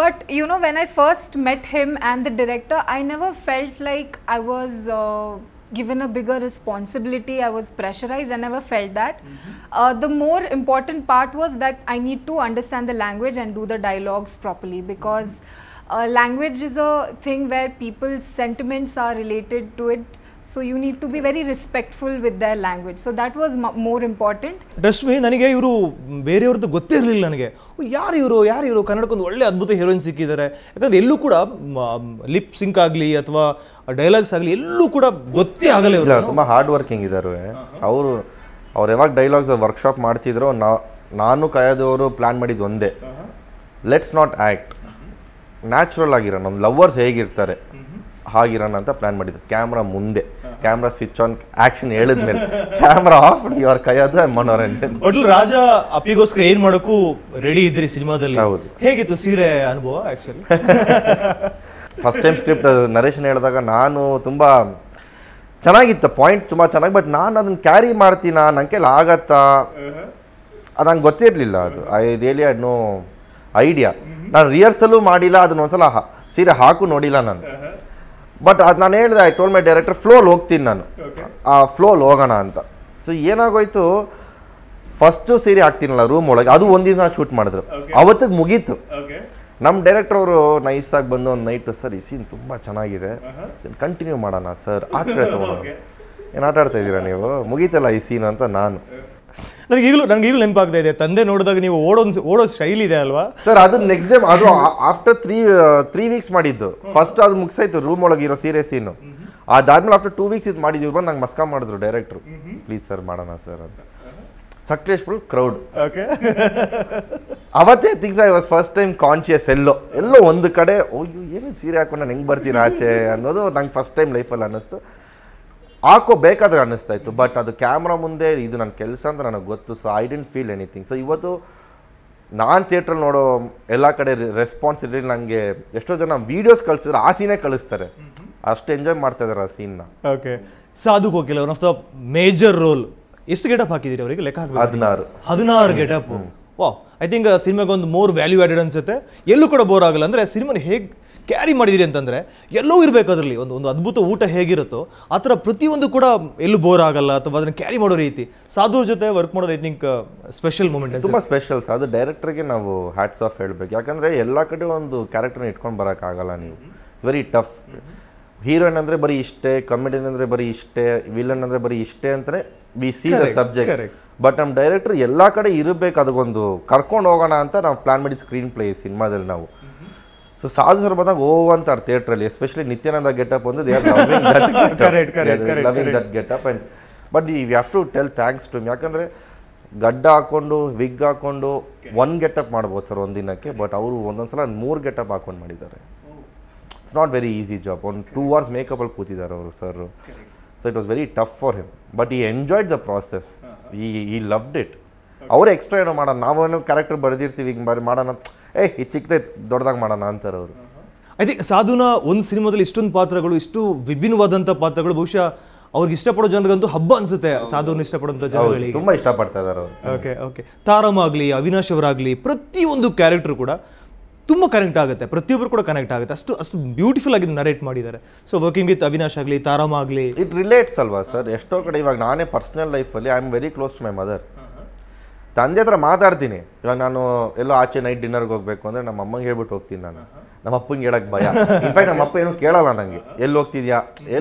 but you know, when I first met him and the director, I never felt like I was given a bigger responsibility. I was pressurized. I never felt that. The more important part was that I need to understand the language and do the dialogues properly, because language is a thing where people's sentiments are related to it. So you need to be very respectful with their language. So that was more important. Rashmi, ನನಗೆ ಇವರು ಬೇರೆಯವ್ರದ್ದು ಗೊತ್ತೇ ಇರಲಿಲ್ಲ. ನನಗೆ ಯಾರು ಇವರು ಕನ್ನಡಕ್ಕೊಂದು ಒಳ್ಳೆ ಅದ್ಭುತ heroine ಸಿಕ್ಕಿದ್ದಾರೆ. ಯಾಕಂದ್ರೆ ಎಲ್ಲೂ ಕೂಡ ಲಿಪ್ ಸಿಂಕ್ ಆಗಲಿ ಅಥವಾ ಡೈಲಾಗ್ಸ್ ಆಗಲಿ ಎಲ್ಲೂ ಕೂಡ ಗೊತ್ತೇ ಆಗಲ್ಲ. ಇಲ್ಲ, ತುಂಬ ಹಾರ್ಡ್ ವರ್ಕಿಂಗ್ ಇದ್ದಾರೆ ಅವರು. ಅವ್ರು ಯಾವಾಗ ಡೈಲಾಗ್ಸ್ ವರ್ಕ್ಶಾಪ್ ಮಾಡ್ತಿದ್ರು, ನಾನು ಕಾಯೋದವರು ಪ್ಲ್ಯಾನ್ ಮಾಡಿದ್ದು ಒಂದೇ, ಲೆಟ್ಸ್ ನಾಟ್ ಆ್ಯಕ್ಟ್, ನ್ಯಾಚುರಲ್ ಆಗಿರೋಣ, ನಮ್ಮ ಲವ್ವರ್ಸ್ ಹೇಗಿರ್ತಾರೆ ಹಾಗಿರೋಣ ಅಂತ ಪ್ಲಾನ್ ಮಾಡಿದ್ದು. ಕ್ಯಾಮ್ರಾ ಮುಂದೆ, ಕ್ಯಾಮ್ರಾ ಸ್ವಿಚ್ ಆನ್, ಆಕ್ಷನ್ ಹೇಳಿದ್ಮೇಲೆ ಕ್ಯಾಮ್ರಾ ಆಫ್, ಅವ್ರ ಕೈಯೋದು ಮನೋರಂಜನ್. ಒಟ್ಲು ರಾಜ ಅಪ್ಪಿಗೋಸ್ಕರ ಏನ್ ಮಾಡೋಕ್ಕೂ ರೆಡಿ ಇದ್ರಿ ಸಿನಿಮಾದಲ್ಲಿ. ಹೌದು. ಹೇಗಿತ್ತು ಸೀರೆ ಅನುಭವ? Actually first time script narration ಹೇಳಿದಾಗ ನಾನು ತುಂಬ ಚೆನ್ನಾಗಿತ್ತು, ಪಾಯಿಂಟ್ ತುಂಬ ಚೆನ್ನಾಗಿ, ಬಟ್ ನಾನು ಅದನ್ನ ಕ್ಯಾರಿ ಮಾಡ್ತೀನಾ, ನನ್ನ ಕೈಲಿ ಆಗತ್ತಾ, ಅದು ನಂಗೆ ಗೊತ್ತಿರಲಿಲ್ಲ. ಅದು I really had no idea. ನಾನು ರಿಹರ್ಸಲ್ಲೂ ಮಾಡಿಲ್ಲ, ಅದನ್ನ ಒಂದ್ಸಲ ಸೀರೆ ಹಾಕು ನೋಡಿಲ್ಲ ನಾನು. ಬಟ್ ಅದು ನಾನು ಹೇಳಿದೆ, ಐ ಟೋಲ್ಡ್ ಮೈ ಡೈರೆಕ್ಟರ್, ಫ್ಲೋಲ್ ಹೋಗ್ತೀನಿ ನಾನು, ಆ ಫ್ಲೋಲ್ ಹೋಗೋಣ ಅಂತ. ಸೊ ಏನಾಗೋಯ್ತು, ಫಸ್ಟು ಸೀರೆ ಹಾಕ್ತೀನಲ್ಲ ರೂಮ್ ಒಳಗೆ, ಅದು ಒಂದಿನ ಶೂಟ್ ಮಾಡಿದ್ರು, ಅವತ್ತಿಗೆ ಮುಗೀತು. ನಮ್ಮ ಡೈರೆಕ್ಟರ್ ಅವರು ನೈಸಾಗಿ ಬಂದು ಒಂದು ನೈಟು ಸರ್ ಈ ಸೀನ್ ತುಂಬ ಚೆನ್ನಾಗಿದೆ ಕಂಟಿನ್ಯೂ ಮಾಡೋಣ ಸರ್ ಆ ಕಡೆ ತೊಗೊಳೋಣ ಏನು ಆಟ ಆಡ್ತಾ ಇದ್ದೀರಾ ನೀವು ಮುಗೀತಲ್ಲ ಈ ಸೀನ್ ಅಂತ ನಾನು ನನಗೀಗಲೂ ನೆನಪಾಗ್ತಾ ಇದೆ ತಂದೆ ನೋಡಿದಾಗ ನೀವು ಓಡೋ ಶೈಲಿ ಇದೆ ಅಲ್ವಾ ಸರ್ ಅದು ನೆಕ್ಸ್ಟ್ ಡೇ ಅದು ಆಫ್ಟರ್ ತ್ರೀ ವೀಕ್ಸ್ ಮಾಡಿದ್ದು ಫಸ್ಟ್ ಅದು ಮುಗಿಸಾಯ್ತು ರೂಮ್ ಒಳಗೆ ಇರೋ ಸೀರಿಯಸ್ ಸೀನು ಅದಾದ್ಮೇಲೆ ಆಫ್ಟರ್ 2 ವೀಕ್ಸ್ ಇದು ಮಾಡಿದ್ವಿ ಬಂದು ನಂಗೆ ಮಸ್ಕಾ ಮಾಡಿದ್ರು ಡೈರೆಕ್ಟ್ರು ಪ್ಲೀಸ್ ಸರ್ ಮಾಡೋಣ ಸರ್ ಅಂತ ಸಕ್ಸಸ್ಫುಲ್ ಕ್ರೌಡ್ ಓಕೆ ಅವತ್ತೇ things I was first time conscious ಎಲ್ಲೋ ಒಂದು ಕಡೆ ಓಯ್ಯೋ ಏನೇನು ಸೀರೆ ಹಾಕೊಂಡು ನಾನು ಹೆಂಗೆ ಬರ್ತೀನಿ ಆಚೆ ಅನ್ನೋದು ನಂಗೆ ಫಸ್ಟ್ ಟೈಮ್ ಲೈಫಲ್ಲಿ ಅನ್ನಿಸ್ತು ಹಾಕೋಬೇಕಾದ್ರೆ ಅನ್ನಿಸ್ತಾ ಇತ್ತು ಬಟ್ ಅದು ಕ್ಯಾಮ್ರಾ ಮುಂದೆ ಇದು ನನ್ನ ಕೆಲಸ ಅಂತ ನನಗೆ ಗೊತ್ತು so I dent feel anything so ಇವತ್ತು ನಾನು ಥಿಯೇಟ್ರಲ್ಲಿ ನೋಡೋ ಎಲ್ಲ ಕಡೆ ರೆಸ್ಪಾನ್ಸ್ ಇರಲಿ ನನಗೆ ಎಷ್ಟೋ ಜನ ವೀಡಿಯೋಸ್ ಕಳಿಸಿದ್ರೆ ಆ ಸೀನೇ ಕಳಿಸ್ತಾರೆ ಅಷ್ಟು ಎಂಜಾಯ್ ಮಾಡ್ತಾ ಇದ್ದಾರೆ ಆ ಸೀನ್ನ okay Sadhu Kokila one of the major role ಎಷ್ಟು ಗೆಟಪ್ ಹಾಕಿದ್ದೀರಿ ಅವರಿಗೆ ಲೆಕ್ಕ ಹಾಕಿ 16 ಗೆಟಪ್ ವಾ ಐ ಥಿಂಕ್ ಸಿನಿಮಾಗೆ ಒಂದು ಮೋರ್ ವ್ಯಾಲ್ಯೂ ಆ್ಯಡೆಡ್ ಅನ್ಸುತ್ತೆ ಎಲ್ಲೂ ಕೂಡ ಬೋರ್ ಆಗಲ್ಲ ಅಂದರೆ ಸಿನಿಮಾನ ಹೇಗೆ ಕ್ಯಾರಿ ಮಾಡಿದಿರಿ ಅಂತಂದರೆ ಎಲ್ಲೋ ಇರಬೇಕು ಅದರಲ್ಲಿ ಒಂದು ಅದ್ಭುತ ಊಟ ಹೇಗಿರುತ್ತೋ ಆ ಥರ ಪ್ರತಿಯೊಂದು ಕೂಡ ಎಲ್ಲೂ ಬೋರ್ ಆಗಲ್ಲ ಅಥವಾ ಅದನ್ನು ಕ್ಯಾರಿ ಮಾಡೋ ರೀತಿ ಸಾಧು ಜೊತೆ ವರ್ಕ್ ಮಾಡೋದು ಐ ಥಿಂಕ್ ಸ್ಪೆಷಲ್ ಮೂಮೆಂಟ್ ತುಂಬ ಸ್ಪೆಷಲ್ ಅದು ಡೈರೆಕ್ಟರ್ಗೆ ನಾವು ಹ್ಯಾಟ್ಸ್ ಆಫ್ ಹೇಳಬೇಕು ಯಾಕಂದರೆ ಎಲ್ಲ ಕಡೆ ಒಂದು ಕ್ಯಾರೆಕ್ಟರ್ನ ಇಟ್ಕೊಂಡು ಬರೋಕ್ಕಾಗಲ್ಲ ನೀವು ಇಟ್ಸ್ ವೆರಿ ಟಫ್ ಹೀರೋಯಿನ್ ಅಂದರೆ ಬರೀ ಇಷ್ಟೇ ಕಾಮಿಡಿಯನ್ ಅಂದರೆ ಬರೀ ಇಷ್ಟೇ ವಿಲನ್ ಅಂದರೆ ಬರೀ ಇಷ್ಟೇ ಅಂತಲೇ we see the subject but ನಮ್ಮ ಡೈರೆಕ್ಟರ್ ಎಲ್ಲ ಕಡೆ ಇರಬೇಕು ಅದಕ್ಕೊಂದು ಕರ್ಕೊಂಡು ಹೋಗೋಣ ಅಂತ ನಾವು ಪ್ಲಾನ್ ಮಾಡಿದ ಸ್ಕ್ರೀನ್ ಪ್ಲೇ ಸಿನಿಮಾದಲ್ಲಿ ನಾವು ಸೊ ಸಾಧು ಸರ್ ಬಂದಾಗ ಅಂತಾರೆ ಥಿಯೇಟ್ರಲ್ಲಿ ಎಸ್ಪೆಷಲಿ ನಿತ್ಯಾನಂದ ಗೆಟಪ್ ಅಂದ್ರೆ they are loving that getup and but you have to tell thanks to ಯಾಕಂದರೆ ಗಡ್ಡ ಹಾಕೊಂಡು ವಿಗ್ ಹಾಕೊಂಡು ಒನ್ ಗೆಟಪ್ ಮಾಡ್ಬೋದು ಸರ್ ಒಂದು ದಿನಕ್ಕೆ ಬಟ್ ಅವರು ಒಂದೊಂದ್ಸಲ 3 ಗೆಟಪ್ ಹಾಕೊಂಡು ಮಾಡಿದ್ದಾರೆ it's not very easy job ಒಂದು 2 hours ಮೇಕಪಲ್ಲಿ ಕೂತಿದ್ದಾರೆ ಅವರು sir so it was very tough for him but ಈ ಎಂಜಾಯ್ಡ್ ದ ಪ್ರಾಸೆಸ್ ಈ ಲವ್ಡ್ ಇಟ್ ಅವರೇ ಎಕ್ಸ್ಟ್ರಾ ಏನೋ ಮಾಡೋಣ ನಾವೇನೋ ಕ್ಯಾರೆಕ್ಟರ್ ಬರೆದಿರ್ತೀವಿ ಹಿಂಗೆ ಬರೀ ಮಾಡೋಣ ಈ ಚಿಕ್ಕದೈತೆ ದೊಡ್ಡದಾಗಿ ಮಾಡೋಣ ಅಂತಾರೆ ಅವರು ಐ ಥಿಂಕ್ ಸಾಧುನ ಒಂದು ಸಿನಿಮಾದಲ್ಲಿ ಇಷ್ಟೊಂದು ಪಾತ್ರಗಳು ಇಷ್ಟು ವಿಭಿನ್ನವಾದಂಥ ಪಾತ್ರಗಳು ಬಹುಶಃ ಅವ್ರಿಗೆ ಇಷ್ಟಪಡೋ ಜನರಿಗಂತೂ ಹಬ್ಬ ಅನ್ಸುತ್ತೆ ಸಾಧುನ ಇಷ್ಟಪಡೋಂಥ ಜನಗಳಿಗೆ ತುಂಬ ಇಷ್ಟಪಡ್ತಾ ಇದ್ದಾರೆ ಅವರು ಓಕೆ ತಾರಮ್ ಆಗಲಿ ಅವಿನಾಶ್ ಅವರಾಗಲಿ ಪ್ರತಿಯೊಂದು ಕ್ಯಾರೆಕ್ಟರ್ ಕೂಡ ತುಂಬ ಕನೆಕ್ಟ್ ಆಗುತ್ತೆ ಪ್ರತಿಯೊಬ್ಬರು ಕೂಡ ಕನೆಕ್ಟ್ ಆಗುತ್ತೆ ಅಷ್ಟು ಬ್ಯೂಟಿಫುಲ್ ಆಗಿ ನರೇಟ್ ಮಾಡಿದ್ದಾರೆ ಸೊ ವರ್ಕಿಂಗ್ ವಿತ್ ಅವಿನಾಶ್ ಆಗಲಿ ತಾರಮ್ ಆಗಲಿ ಇಟ್ ರಿಲೇಟ್ಸ್ ಅಲ್ವಾ ಸರ್ ಎಷ್ಟೋ ಕಡೆ ಇವಾಗ ನಾನೇ ಪರ್ಸ್ನಲ್ ಲೈಫಲ್ಲಿ I am very close to my mother ತಂದೆ ಹತ್ರ ಮಾತಾಡ್ತೀನಿ ಇವಾಗ ನಾನು ಎಲ್ಲೋ ಆಚೆ ನೈಟ್ ಡಿನ್ನರ್ಗೆ ಹೋಗ್ಬೇಕು ಅಂದರೆ ನಮ್ಮ ಅಮ್ಮಂಗೆ ಹೇಳ್ಬಿಟ್ಟು ಹೋಗ್ತೀನಿ ನಾನು ನಮ್ಮ ಅಪ್ಪಂಗೆ ಹೇಳಕ್ಕೆ ಭಯ ಇನ್ಫ್ಯಾಕ್ಟ್ ನಮ್ಮ ಅಪ್ಪ ಏನೂ ಕೇಳಲ್ಲ ನನಗೆ ಎಲ್ಲಿ ಹೋಗ್ತಿದ್ಯಾ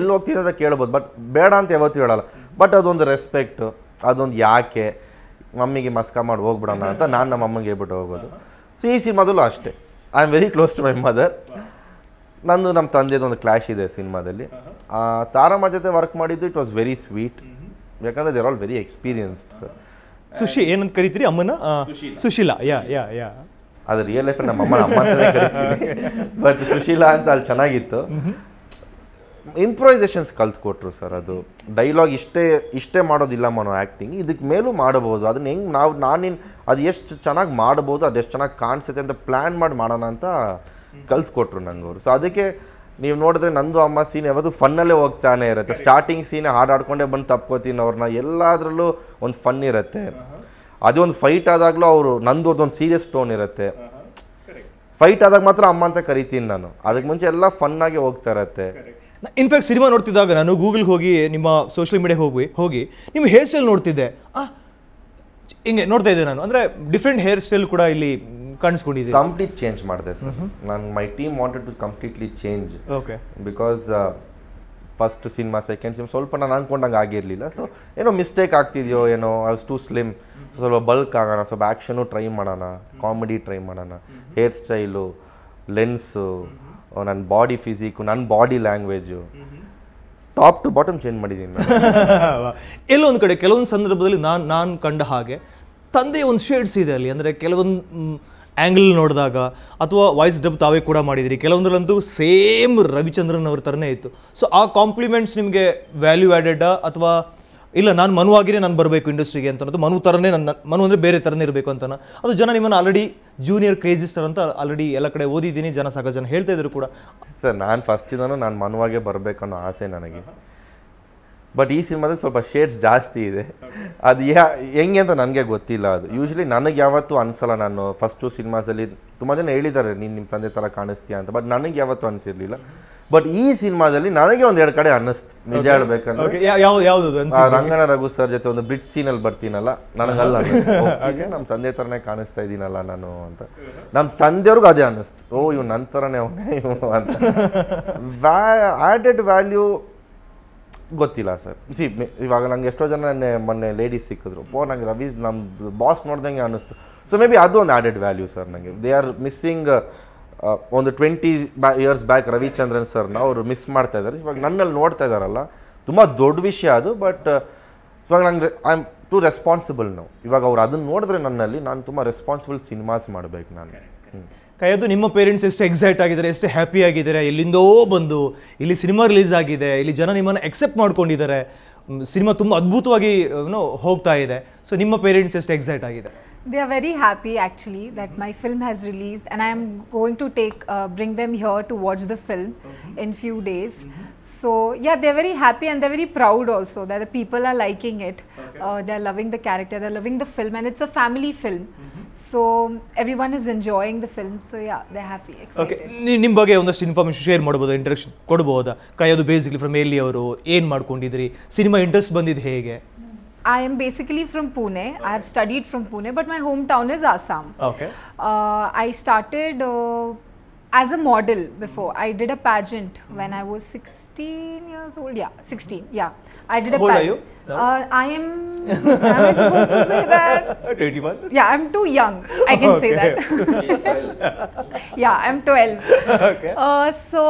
ಅಂತ ಕೇಳ್ಬೋದು ಬಟ್ ಬೇಡ ಅಂತ ಯಾವತ್ತೂ ಹೇಳಲ್ಲ ಬಟ್ ಅದೊಂದು ರೆಸ್ಪೆಕ್ಟು ಅದೊಂದು ಯಾಕೆ ಮಮ್ಮಿಗೆ ಮಸ್ಕಾ ಮಾಡಿ ಹೋಗ್ಬಿಡೋಣ ಅಂತ ನಾನು ನಮ್ಮ ಅಮ್ಮಂಗೆ ಹೇಳ್ಬಿಟ್ಟು ಹೋಗೋದು ಸೊ ಈ ಸಿನಿಮಾದಲ್ಲೂ ಅಷ್ಟೇ I am very close to my mother ನಂದು ನಮ್ಮ ತಂದೆದೊಂದು ಕ್ಲಾಶ್ ಇದೆ ಸಿನಿಮಾದಲ್ಲಿ ತಾರಮ್ಮ ಜೊತೆ ವರ್ಕ್ ಮಾಡಿದ್ದು ಇಟ್ ವಾಸ್ ವೆರಿ ಸ್ವೀಟ್ ಯಾಕಂದರೆ ದೇರ್ ಆಲ್ ವೆರಿ ಎಕ್ಸ್ಪೀರಿಯನ್ಸ್ಡ್ ಸುಶಿ ಏನಂತ ಕರಿತೀರಿ ಅಮ್ಮನ ಸುಶೀಲಾ ಯಾ ಅದು ರಿಯಲ್ ಲೈಫ್ ನಮ್ಮ ಅಮ್ಮ ಅಂತಾನೆ ಕರಿತೀನಿ ಬಟ್ ಸುಶೀಲಾ ಅಂತ ಅಲ್ಲಿ ಚೆನ್ನಾಗಿತ್ತು ಇಂಪ್ರೊವೈಸೇಷನ್ಸ್ ಕಲ್ತ್ಕೊಟ್ರು ಸರ್ ಅದು ಡೈಲಾಗ್ ಇಷ್ಟೇ ಮಾಡೋದಿಲ್ಲ ಮನೋ ಆ್ಯಕ್ಟಿಂಗ್ ಇದಕ್ಕೆ ಮೇಲೂ ಮಾಡಬಹುದು ಅದನ್ನ ಹೆಂಗೆ ನಾನಿನ್ ಅದು ಎಷ್ಟು ಚೆನ್ನಾಗಿ ಮಾಡ್ಬೋದು ಅದೆಷ್ಟು ಚೆನ್ನಾಗಿ ಕಾಣಿಸುತ್ತೆ ಅಂತ ಪ್ಲ್ಯಾನ್ ಮಾಡಿ ಮಾಡೋಣ ಅಂತ ಕಲ್ತ್ಕೊಟ್ರು ನಂಗೆ ಅವರು ಸೊ ಅದಕ್ಕೆ ನೀವು ನೋಡಿದ್ರೆ ನಂದು ಅಮ್ಮ ಸೀನ್ ಯಾವುದು ಫನ್ನಲ್ಲೇ ಹೋಗ್ತಾನೆ ಇರುತ್ತೆ ಸ್ಟಾರ್ಟಿಂಗ್ ಸೀನ್ ಹಾಡಾಡ್ಕೊಂಡೇ ಬಂದು ತಪ್ಕೋತೀನಿ ಅವ್ರನ್ನ ಎಲ್ಲದರಲ್ಲೂ ಒಂದು ಫನ್ ಇರುತ್ತೆ ಅದೇ ಒಂದು ಫೈಟ್ ಆದಾಗಲೂ ಅವರು ನಂದೊಂದು ಸೀರಿಯಸ್ ಟೋನ್ ಇರುತ್ತೆ ಫೈಟ್ ಆದಾಗ ಮಾತ್ರ ಅಮ್ಮ ಅಂತ ಕರಿತೀನಿ ನಾನು ಅದಕ್ಕೆ ಮುಂಚೆ ಎಲ್ಲ ಫನ್ನಾಗಿ ಹೋಗ್ತಾ ಇರತ್ತೆ ಇನ್ಫ್ಯಾಕ್ಟ್ ಸಿನಿಮಾ ನೋಡ್ತಿದ್ದಾಗ ನಾನು ಗೂಗಲ್ಗೆ ಹೋಗಿ ನಿಮ್ಮ ಸೋಷಿಯಲ್ ಮೀಡಿಯಾ ಹೋಗಿ ನಿಮ್ಮ ಹೇರ್ ಸ್ಟೈಲ್ ನೋಡ್ತಿದ್ದೆ ಹಿಂಗೆ ನೋಡ್ತಾ ಇದ್ದೆ ನಾನು ಅಂದರೆ ಡಿಫ್ರೆಂಟ್ ಹೇರ್ ಸ್ಟೈಲ್ ಕೂಡ ಇಲ್ಲಿ ಕಾಣಿಸ್ಕೊಂಡಿದೆ ಕಂಪ್ಲೀಟ್ ಚೇಂಜ್ ಮಾಡಿದೆ ಸರ್ ನಾನು my team wanted to completely change okay because first cinema second cinema ಸ್ವಲ್ಪ ನಾನು ಅಂದ್ಕೊಂಡಂಗೆ ಆಗಿರಲಿಲ್ಲ ಸೊ ಏನೋ ಮಿಸ್ಟೇಕ್ ಆಗ್ತಿದೆಯೋ ಏನೋ ಐ ವಾಸ್ ಟು ಸ್ಲಿಮ್ ಸ್ವಲ್ಪ ಬಲ್ಕ್ ಆಗೋಣ ಸ್ವಲ್ಪ ಆ್ಯಕ್ಷನು ಟ್ರೈ ಮಾಡೋಣ ಕಾಮಿಡಿ ಟ್ರೈ ಮಾಡೋಣ ಹೇರ್ ಸ್ಟೈಲು ಲೆನ್ಸು ನನ್ನ ಬಾಡಿ ಫಿಸಿಕ್ಕು ನನ್ನ body language top to bottom change ಮಾಡಿದ್ದೀನಿ ಎಲ್ಲೊಂದು ಕಡೆ ಕೆಲವೊಂದು ಸಂದರ್ಭದಲ್ಲಿ ನಾನು ಕಂಡ ಹಾಗೆ ತಂದೆ ಒಂದು ಶೇಡ್ಸ್ ಇದೆ ಅಲ್ಲಿ ಅಂದರೆ ಕೆಲವೊಂದು ಆ್ಯಂಗಲ್ ನೋಡಿದಾಗ ಅಥವಾ ವಾಯ್ಸ್ ಡಬ್ ತಾವೇ ಕೂಡ ಮಾಡಿದಿರಿ ಕೆಲವೊಂದರಲ್ಲಂತೂ ಸೇಮ್ ರವಿಚಂದ್ರನ್ ಅವ್ರ ಥರನೇ ಇತ್ತು ಸೊ ಆ ಕಾಂಪ್ಲಿಮೆಂಟ್ಸ್ ನಿಮಗೆ ವ್ಯಾಲ್ಯೂ ಆ್ಯಡೆಡಾ ಅಥವಾ ಇಲ್ಲ ನಾನು ಮನುವಾಗಿಯೇ ನಾನು ಬರಬೇಕು ಇಂಡಸ್ಟ್ರಿಗೆ ಅಂತ ಅನ್ನೋದು ಮನು ಥರನೇ ಮನು ಅಂದರೆ ಬೇರೆ ಥರನೇ ಇರಬೇಕು ಅಂತನ ಅದು ಜನ ನಿಮ್ಮನ್ನು ಆಲ್ರೆಡಿ ಜೂನಿಯರ್ ಕ್ರೇಜಿ ಸ್ಟಾರ್ ಅಂತ ಆಲ್ರೆಡಿ ಎಲ್ಲ ಕಡೆ ಓದಿದ್ದೀನಿ ಸಾಕಷ್ಟು ಜನ ಹೇಳ್ತಾ ಇದ್ರು ಕೂಡ ಸರ್ ನಾನು ಫಸ್ಟಿಂದನೂ ನಾನು ಮನುವಾಗೇ ಬರಬೇಕನ್ನೋ ಆಸೆ ನನಗೆ ಬಟ್ ಈ ಸಿನಿಮಾದಲ್ಲಿ ಸ್ವಲ್ಪ ಶೇಡ್ಸ್ ಜಾಸ್ತಿ ಇದೆ. ಅದು ಹೆಂಗೆ ಅಂತ ನನಗೆ ಗೊತ್ತಿಲ್ಲ. ಅದು ಯೂಶ್ವಲಿ ನನಗೆ ಯಾವತ್ತೂ ಅನಿಸಲ್ಲ. ನಾನು ಫಸ್ಟು ಸಿನಿಮಾಸಲ್ಲಿ ತುಂಬ ಜನ ಹೇಳಿದ್ದಾರೆ ನೀನು ನಿಮ್ಮ ತಂದೆ ಥರ ಕಾಣಿಸ್ತೀಯ ಅಂತ, ಬಟ್ ನನಗೆ ಯಾವತ್ತೂ ಅನಿಸಿರ್ಲಿಲ್ಲ. ಬಟ್ ಈ ಸಿನಿಮಾದಲ್ಲಿ ನನಗೆ ಒಂದೆರಡು ಕಡೆ ಅನ್ನಿಸ್ತು, ನಿಜ ಹೇಳ್ಬೇಕಂದ್ರೆ. ರಂಗನ ರಘು ಸರ್ ಜೊತೆ ಒಂದು ಬ್ರಿಡ್ಜ್ ಸೀನಲ್ಲಿ ಬರ್ತೀನಲ್ಲ, ನನಗಲ್ಲ ನಮ್ಮ ತಂದೆ ಥರನೇ ಕಾಣಿಸ್ತಾ ಇದ್ದೀನಲ್ಲ ನಾನು ಅಂತ. ನಮ್ಮ ತಂದೆಯವ್ರಿಗೂ ಅದೇ ಅನ್ನಿಸ್ತು, ಓ ಇವ್ ನನ್ನ ಥರನೇ ಅವನೇ ಇವನು ಅಂತ. ಆ್ಯಡೆಡ್ ವ್ಯಾಲ್ಯೂ ಗೊತ್ತಿಲ್ಲ ಸರ್. ಇವಾಗ ನಂಗೆ ಎಷ್ಟೋ ಜನ ಮೊನ್ನೆ ಲೇಡೀಸ್ ಸಿಕ್ಕಿದ್ರು, ನಂಗೆ ರವಿ ನಮ್ಮ ಬಾಸ್ ನೋಡ್ದಂಗೆ ಅನ್ನಿಸ್ತು. ಸೊ ಮೇ ಬಿ ಅದು ಒಂದು ಆ್ಯಡೆಡ್ ವ್ಯಾಲ್ಯೂ ಸರ್ ನನಗೆ. ದೇ ಆರ್ ಮಿಸ್ಸಿಂಗ್ ಒಂದು 20 years ಬ್ಯಾಕ್ ರವಿಚಂದ್ರನ್ ಸರ್ನ ಅವರು ಮಿಸ್ ಮಾಡ್ತಾ ಇದ್ದಾರೆ. ಇವಾಗ ನನ್ನಲ್ಲಿ ನೋಡ್ತಾ ಇದ್ದಾರಲ್ಲ, ತುಂಬ ದೊಡ್ಡ ವಿಷಯ ಅದು. ಬಟ್ ಇವಾಗ ನಂಗೆ ಐ ಆಮ್ ಟು ರೆಸ್ಪಾನ್ಸಿಬಲ್ ನಾವು. ಇವಾಗ ಅವ್ರು ಅದನ್ನು ನೋಡಿದ್ರೆ ನನ್ನಲ್ಲಿ ನಾನು ತುಂಬ ರೆಸ್ಪಾನ್ಸಿಬಲ್ ಸಿನಿಮಾಸ್ ಮಾಡಬೇಕು ನಾನು. ಕೈಯದು ನಿಮ್ಮ ಪೇರೆಂಟ್ಸ್ ಎಷ್ಟು ಎಕ್ಸೈಟ್ ಆಗಿದ್ದಾರೆ, ಎಷ್ಟು ಹ್ಯಾಪಿ ಆಗಿದ್ದಾರೆ, ಎಲ್ಲಿಂದೋ ಬಂದು ಇಲ್ಲಿ ಸಿನಿಮಾ ರಿಲೀಸ್ ಆಗಿದೆ, ಇಲ್ಲಿ ಜನ ನಿಮ್ಮನ್ನು ಎಕ್ಸೆಪ್ಟ್ ಮಾಡ್ಕೊಂಡಿದ್ದಾರೆ, ಸಿನಿಮಾ ತುಂಬ ಅದ್ಭುತವಾಗಿ ಹೋಗ್ತಾ ಇದೆ. ಸೊ ನಿಮ್ಮ ಪೇರೆಂಟ್ಸ್ ಎಷ್ಟು ಎಕ್ಸೈಟ್ ಆಗಿದೆ? They are very happy actually that my film has released, and I am going to bring them here to watch the film in few days. So yeah, they're very happy and they're very proud also that the people are liking it. They're loving the character, they're loving the film, and it's a family film. So everyone is enjoying the film. So yeah, they're happy, excited. Okay, ನಿಮ್ಮ ಬಗ್ಗೆ ಒಂದಷ್ಟು information share ಮಾಡ್ಬೋದಾ, introduction ಕೊಡ್ಬೋದಾ? ಕೈಯದು basically from ಎಲ್ಲಿ ಅವರು ಏನು ಮಾಡ್ಕೊಂಡಿದ್ರಿ, cinema interest ಬಂದಿದ್ದು ಹೇಗೆ? I am basically from Pune. I have studied from Pune, but my hometown is Assam. Okay. I started as a model before. I did a pageant when I was 16 years old. Yeah, 16. Yeah, I did a pageant. How old are you? I am I supposed to say that? 21. Yeah, I'm too young. I can say that. Yeah, I'm 12. Okay. So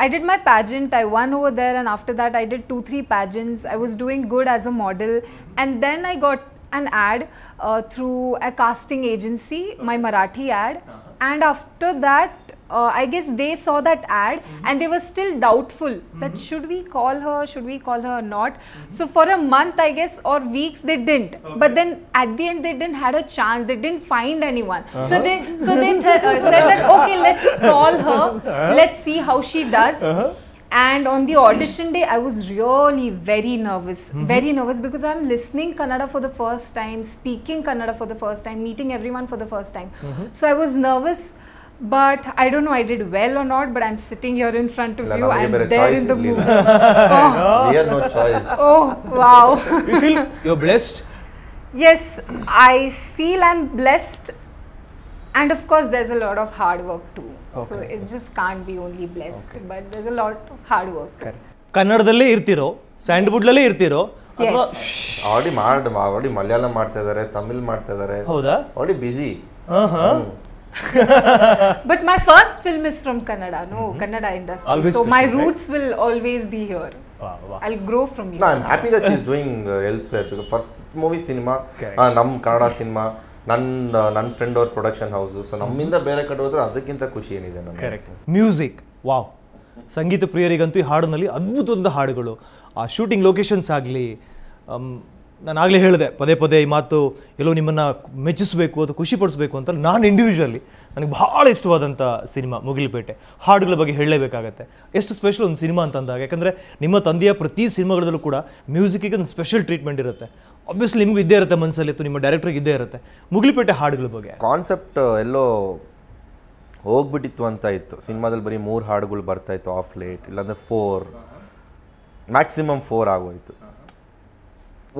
I did my pageant, I won over there, and after that I did 2-3 pageants. I was doing good as a model, and then I got an ad through a casting agency, my Marathi ad, and after that I guess they saw that ad and they were still doubtful that should we call her or not. So for a month I guess or weeks they didn't, but then at the end they didn't had a chance, they didn't find anyone. So they said that okay, let's call her, let's see how she does. And on the audition day I was really very nervous, because I'm listening Kannada for the first time, speaking Kannada for the first time, meeting everyone for the first time. So I was nervous, but I don't know I did well or not, but I'm sitting here in front of you, I'm there in the movie. We have no choice. Oh wow. You feel you're blessed? Yes, I feel I'm blessed, and of course there's a lot of hard work too. So it just can't be only blessed, but there's a lot of hard work. ಕನ್ನಡದಲ್ಲೇ ಇರ್ತಿರೋ, ಸ್ಯಾಂಡ್ವುಡ್ಲಲ್ಲೇ ಇರ್ತಿರೋ, ಅಥವಾ already Malayalam ಮಾಡ್ತಾ ಇದ್ದಾರೆ, ತಮಿಳ್ ಮಾಡ್ತಾ ಇದ್ದಾರೆ. ಹೌದಾ? Already busy. But my first film is from Kannada, Kannada industry. Always so my roots will always be here. Wow. I'll grow from here. No, I'm happy that she's doing elsewhere, because first movie cinema, ನಮ್ಮ Kannada cinema, ನನ್ನ friend ಅವ್ರ production house. So ನಮ್ಮಿಂದ ಬೇರೆ ಕಡೆ ಹೋದ್ರೆ ಅದಕ್ಕಿಂತ ಖುಷಿ ಏನಿದೆ ನಮಗೆ. ಕರೆಕ್ಟ್. Music, wow. ಸಂಗೀತ ಪ್ರಿಯರಿಗಂತೂ ಈ ಹಾಡಿನಲ್ಲಿ ಅದ್ಭುತವಾದ ಹಾಡುಗಳು, ಆ ಶೂಟಿಂಗ್ ಲೊಕೇಶನ್ಸ್ ಆಗಲಿ. ನಾನು ಆಗಲೇ ಹೇಳಿದೆ ಪದೇ ಈ ಮಾತು, ಎಲ್ಲೋ ನಿಮ್ಮನ್ನು ಮೆಚ್ಚಿಸಬೇಕು ಅಥವಾ ಖುಷಿಪಡಿಸಬೇಕು ಅಂತ. ನಾನು ಇಂಡಿವಿಜುವಲಿ ನನಗೆ ಭಾಳ ಇಷ್ಟವಾದಂಥ ಸಿನಿಮಾ ಮುಗಿಲ್ಪೇಟೆ. ಹಾಡುಗಳ ಬಗ್ಗೆ ಹೇಳಲೇಬೇಕಾಗತ್ತೆ. ಎಷ್ಟು ಸ್ಪೆಷಲ್ ಒಂದು ಸಿನಿಮಾ ಅಂತಂದಾಗ, ಯಾಕಂದರೆ ನಿಮ್ಮ ತಂದೆಯ ಪ್ರತಿ ಸಿನಿಮಾಗಳಲ್ಲೂ ಕೂಡ ಮ್ಯೂಸಿಕ್ಕಿಗೆ ಒಂದು ಸ್ಪೆಷಲ್ ಟ್ರೀಟ್ಮೆಂಟ್ ಇರುತ್ತೆ. ಆಬ್ವಿಯಸ್ಲಿ ನಿಮಗೂ ಇದ್ದೇ ಇರುತ್ತೆ ಮನಸ್ಸಲ್ಲಿ, ಅಥವಾ ನಿಮ್ಮ ಡೈರೆಕ್ಟ್ರಿಗೆ ಇದ್ದೇ ಇರುತ್ತೆ. ಮುಗಿಲ್ಪೇಟೆ ಹಾಡುಗಳ ಬಗ್ಗೆ ಕಾನ್ಸೆಪ್ಟ್ ಎಲ್ಲೋ ಹೋಗ್ಬಿಟ್ಟಿತ್ತು ಅಂತ ಇತ್ತು. ಸಿನಿಮಾದಲ್ಲಿ ಬರೀ 3 ಹಾಡುಗಳು ಬರ್ತಾಯಿತ್ತು ಆಫ್ ಲೇಟ್, ಇಲ್ಲಾಂದರೆ 4, ಮ್ಯಾಕ್ಸಿಮಮ್ 4 ಆಗೋಯಿತು.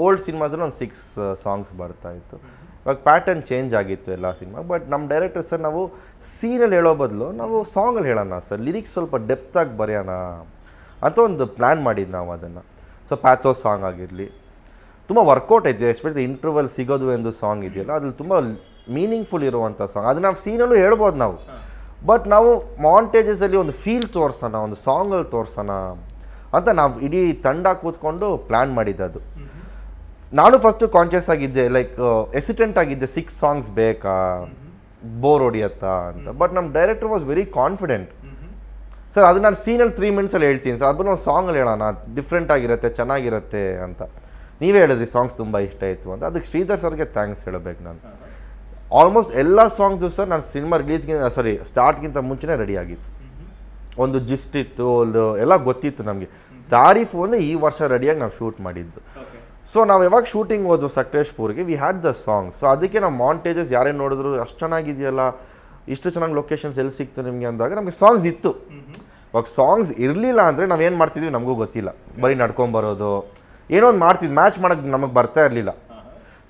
ಓಲ್ಡ್ ಸಿನಿಮಾಸಲ್ಲಿ ಒಂದು 6 ಸಾಂಗ್ಸ್ ಬರ್ತಾಯಿತ್ತು. ಇವಾಗ ಪ್ಯಾಟರ್ನ್ ಚೇಂಜ್ ಆಗಿತ್ತು ಎಲ್ಲ ಸಿನಿಮಾ. ಬಟ್ ನಮ್ಮ ಡೈರೆಕ್ಟರ್ ಸರ್, ನಾವು ಸೀನಲ್ಲಿ ಹೇಳೋ ಬದಲು ನಾವು ಸಾಂಗಲ್ಲಿ ಹೇಳೋಣ ಸರ್, ಲಿರಿಕ್ಸ್ ಸ್ವಲ್ಪ ಡೆಪ್ತಾಗಿ ಬರೆಯೋಣ ಅಂತ ಒಂದು ಪ್ಲ್ಯಾನ್ ಮಾಡಿದ್ದು ನಾವು ಅದನ್ನು. ಸೊ ಪ್ಯಾಥೋ ಸಾಂಗ್ ಆಗಿರಲಿ ತುಂಬ ವರ್ಕೌಟ್ ಐತೆ, ಎಸ್ಪೆಷಲಿ ಇಂಟರ್ವಲ್ ಸಿಗೋದು ಎಂದು ಸಾಂಗ್ ಇದೆಯಲ್ಲ, ಅದ್ರಲ್ಲಿ ತುಂಬ ಮೀನಿಂಗ್ಫುಲ್ ಇರುವಂಥ ಸಾಂಗ್. ಅದು ನಾವು ಸೀನಲ್ಲೂ ಹೇಳ್ಬೋದು ನಾವು, ಬಟ್ ನಾವು ಮಾಂಟೇಜಸಲ್ಲಿ ಒಂದು ಫೀಲ್ ತೋರಿಸೋಣ, ಒಂದು ಸಾಂಗಲ್ಲಿ ತೋರಿಸೋಣ ಅಂತ ನಾವು ಇಡೀ ತಂಡ ಕೂತ್ಕೊಂಡು ಪ್ಲ್ಯಾನ್ ಮಾಡಿದ್ದು. ನಾನು ಫಸ್ಟು ಕಾನ್ಷಿಯಸ್ ಆಗಿದ್ದೆ, ಲೈಕ್ ಎಸಿಟೆಂಟ್ ಆಗಿದ್ದೆ, 6 ಸಾಂಗ್ಸ್ ಬೇಕಾ, ಬೋರ್ ಹೊಡಿಯತ್ತಾ ಅಂತ. ಬಟ್ ನಮ್ಮ director was very confident. Sir ಅದು ನಾನು ಸೀನಲ್ಲಿ 3 ಮಿನಿಟ್ಸಲ್ಲಿ ಹೇಳ್ತೀನಿ ಸರ್, ಅದು ನಾವು ಸಾಂಗಲ್ಲಿ ಹೇಳೋಣ, ಡಿಫ್ರೆಂಟ್ ಆಗಿರುತ್ತೆ, ಚೆನ್ನಾಗಿರುತ್ತೆ ಅಂತ. ನೀವೇ ಹೇಳಿದ್ರಿ ಸಾಂಗ್ಸ್ ತುಂಬ ಇಷ್ಟ ಆಯಿತು ಅಂತ. ಅದಕ್ಕೆ ಶ್ರೀಧರ್ ಸರ್ಗೆ ಥ್ಯಾಂಕ್ಸ್ ಹೇಳಬೇಕು ನಾನು. ಆಲ್ಮೋಸ್ಟ್ ಎಲ್ಲ ಸಾಂಗ್ಸು ಸರ್ ನಾನು ಸಿನಿಮಾ ಸ್ಟಾರ್ಟ್ಗಿಂತ ಮುಂಚೆನೇ ರೆಡಿ ಆಗಿತ್ತು. ಒಂದು ಜಿಸ್ಟ್ ಇತ್ತು, ಒಂದು ಎಲ್ಲ ಗೊತ್ತಿತ್ತು ನಮಗೆ. ತಾರೀಫು ಅಂದರೆ ಈ ವರ್ಷ ರೆಡಿಯಾಗಿ ನಾವು ಶೂಟ್ ಮಾಡಿದ್ದು. ಸೊ ನಾವು ಯಾವಾಗ ಶೂಟಿಂಗ್ ಹೋದ್ವು ಸಕಲೇಶ್ಪುರ್ಗೆ, we had the song. So ಅದಕ್ಕೆ ನಾವು ಮಾಂಟೇಜಸ್ ಯಾರೇನು ನೋಡಿದ್ರು ಅಷ್ಟು ಚೆನ್ನಾಗಿದೆಯಲ್ಲ, ಇಷ್ಟು ಚೆನ್ನಾಗಿ ಲೊಕೇಶನ್ಸ್ ಎಲ್ಲಿ ಸಿಕ್ತು ನಿಮಗೆ ಅಂದಾಗ ನಮಗೆ ಸಾಂಗ್ಸ್ ಇತ್ತು. ಇವಾಗ ಸಾಂಗ್ಸ್ ಇರಲಿಲ್ಲ ಅಂದರೆ ನಾವೇನು ಮಾಡ್ತಿದ್ವಿ ನಮಗೂ ಗೊತ್ತಿಲ್ಲ, ಬರೀ ನಡ್ಕೊಂಬರೋದು ಏನೋ ಒಂದು ಮಾಡ್ತಿದ್ವಿ, ಮ್ಯಾಚ್ ಮಾಡೋಕ್ಕೆ ನಮಗೆ ಬರ್ತಾ ಇರಲಿಲ್ಲ.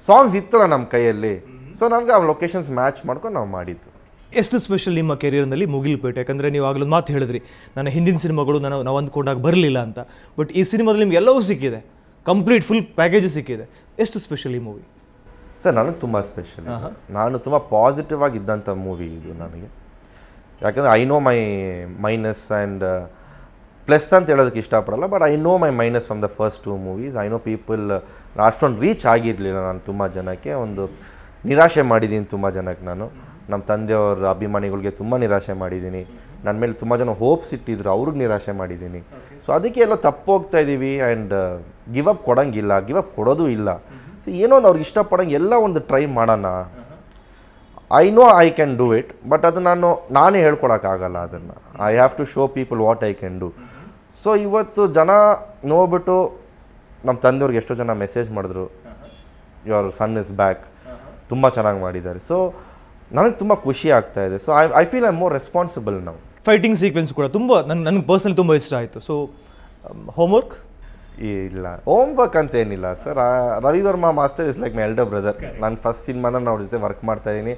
ಸಾಂಗ್ಸ್ ಇತ್ತಲ್ಲ ನಮ್ಮ ಕೈಯಲ್ಲಿ, ಸೊ ನಮಗೆ ಆ ಲೊಕೇಶನ್ಸ್ ಮ್ಯಾಚ್ ಮಾಡ್ಕೊಂಡು ನಾವು ಮಾಡಿದ್ದು. ಎಷ್ಟು ಸ್ಪೆಷಲ್ ನಿಮ್ಮ ಕೆರಿಯರ್ನಲ್ಲಿ ಮುಗಿಲ್ಪೇಟೆ? ಯಾಕಂದರೆ ನೀವು ಆಗಲೊಂದು ಮಾತು ಹೇಳಿದ್ರಿ, ನನ್ನ ಹಿಂದಿನ ಸಿನಿಮಾಗಳು ನಾವು ಅಂದ್ಕೊಂಡಾಗ ಬರಲಿಲ್ಲ ಅಂತ. ಬಟ್ ಈ ಸಿನಿಮಾದಲ್ಲಿ ನಿಮ್ಗೆ ಎಲ್ಲವೂ ಸಿಕ್ಕಿದೆ, ಕಂಪ್ಲೀಟ್ ಫುಲ್ ಪ್ಯಾಕೇಜ್ ಸಿಕ್ಕಿದೆ. ಎಷ್ಟು ಸ್ಪೆಷಲ್ ಈ ಮೂವಿ? ಸರ್ ನನಗೆ ತುಂಬ ಸ್ಪೆಷಲ್. ನಾನು ತುಂಬ ಪಾಸಿಟಿವ್ ಆಗಿದ್ದಂಥ ಮೂವಿ ಇದು ನನಗೆ. ಯಾಕಂದರೆ I know my minus and plus ಅಂತ ಹೇಳೋದಕ್ಕೆ ಇಷ್ಟಪಡಲ್ಲ, but I know my minus from the first 2 movies. I know people ಅಷ್ಟೊಂದು ರೀಚ್ ಆಗಿರಲಿಲ್ಲ. ನಾನು ತುಂಬ ಜನಕ್ಕೆ ಒಂದು ನಿರಾಶೆ ಮಾಡಿದ್ದೀನಿ, ತುಂಬ ಜನಕ್ಕೆ ನಾನು ನಮ್ಮ ತಂದೆಯವ್ರ ಅಭಿಮಾನಿಗಳಿಗೆ ತುಂಬ ನಿರಾಶೆ ಮಾಡಿದ್ದೀನಿ. ನನ್ನ ಮೇಲೆ ತುಂಬ ಜನ ಹೋಪ್ಸ್ ಇಟ್ಟಿದ್ರು, ಅವ್ರಿಗೆ ನಿರಾಶೆ ಮಾಡಿದ್ದೀನಿ. ಸೊ ಅದಕ್ಕೆ ಎಲ್ಲ ತಪ್ಪು ಹೋಗ್ತಾ ಇದ್ದೀವಿ ಆ್ಯಂಡ್ ಗಿವ್ ಅಪ್ ಕೊಡೋಂಗಿಲ್ಲ, ಗಿವ್ ಅಪ್ ಕೊಡೋದು ಇಲ್ಲ. ಸೊ ಏನೋ ಒಂದು ಅವ್ರಿಗೆ ಇಷ್ಟಪಡೋಂಗೆ ಎಲ್ಲ ಒಂದು ಟ್ರೈ ಮಾಡೋಣ. I know I can do it, but ಅದು ನಾನೇ ಹೇಳ್ಕೊಳಕ್ಕಾಗಲ್ಲ. ಅದನ್ನು I have to show people what I can do. So ಇವತ್ತು ಜನ ನೋಡ್ಬಿಟ್ಟು ನಮ್ಮ ತಂದೆಯವ್ರಿಗೆ ಎಷ್ಟೋ ಜನ ಮೆಸೇಜ್ ಮಾಡಿದ್ರು, ಯುವರ್ ಸನ್ ಇಸ್ ಬ್ಯಾಕ್, ತುಂಬ ಚೆನ್ನಾಗಿ ಮಾಡಿದ್ದಾರೆ. ಸೊ ನನಗೆ ತುಂಬ ಖುಷಿ ಆಗ್ತಾ ಇದೆ. So I feel I more responsible ನಾವು. ಫೈಟಿಂಗ್ ಸೀಕ್ವೆನ್ಸ್ ಕೂಡ ತುಂಬ ನನಗೆ ಪರ್ಸನಲಿ ತುಂಬ ಇಷ್ಟ ಆಯಿತು. ಸೊ ಹೋಮ್ವರ್ಕ್ ಇಲ್ಲ, ಹೋಮ್ವರ್ಕ್ ಅಂತ ಏನಿಲ್ಲ sir. Ravi Varma master is like my elder brother. ನಾನು ಫಸ್ಟ್ ಸಿನಿಮಾದಲ್ಲಿ ಅವ್ರ ಜೊತೆ ವರ್ಕ್ ಮಾಡ್ತಾ ಇದ್ದೀನಿ.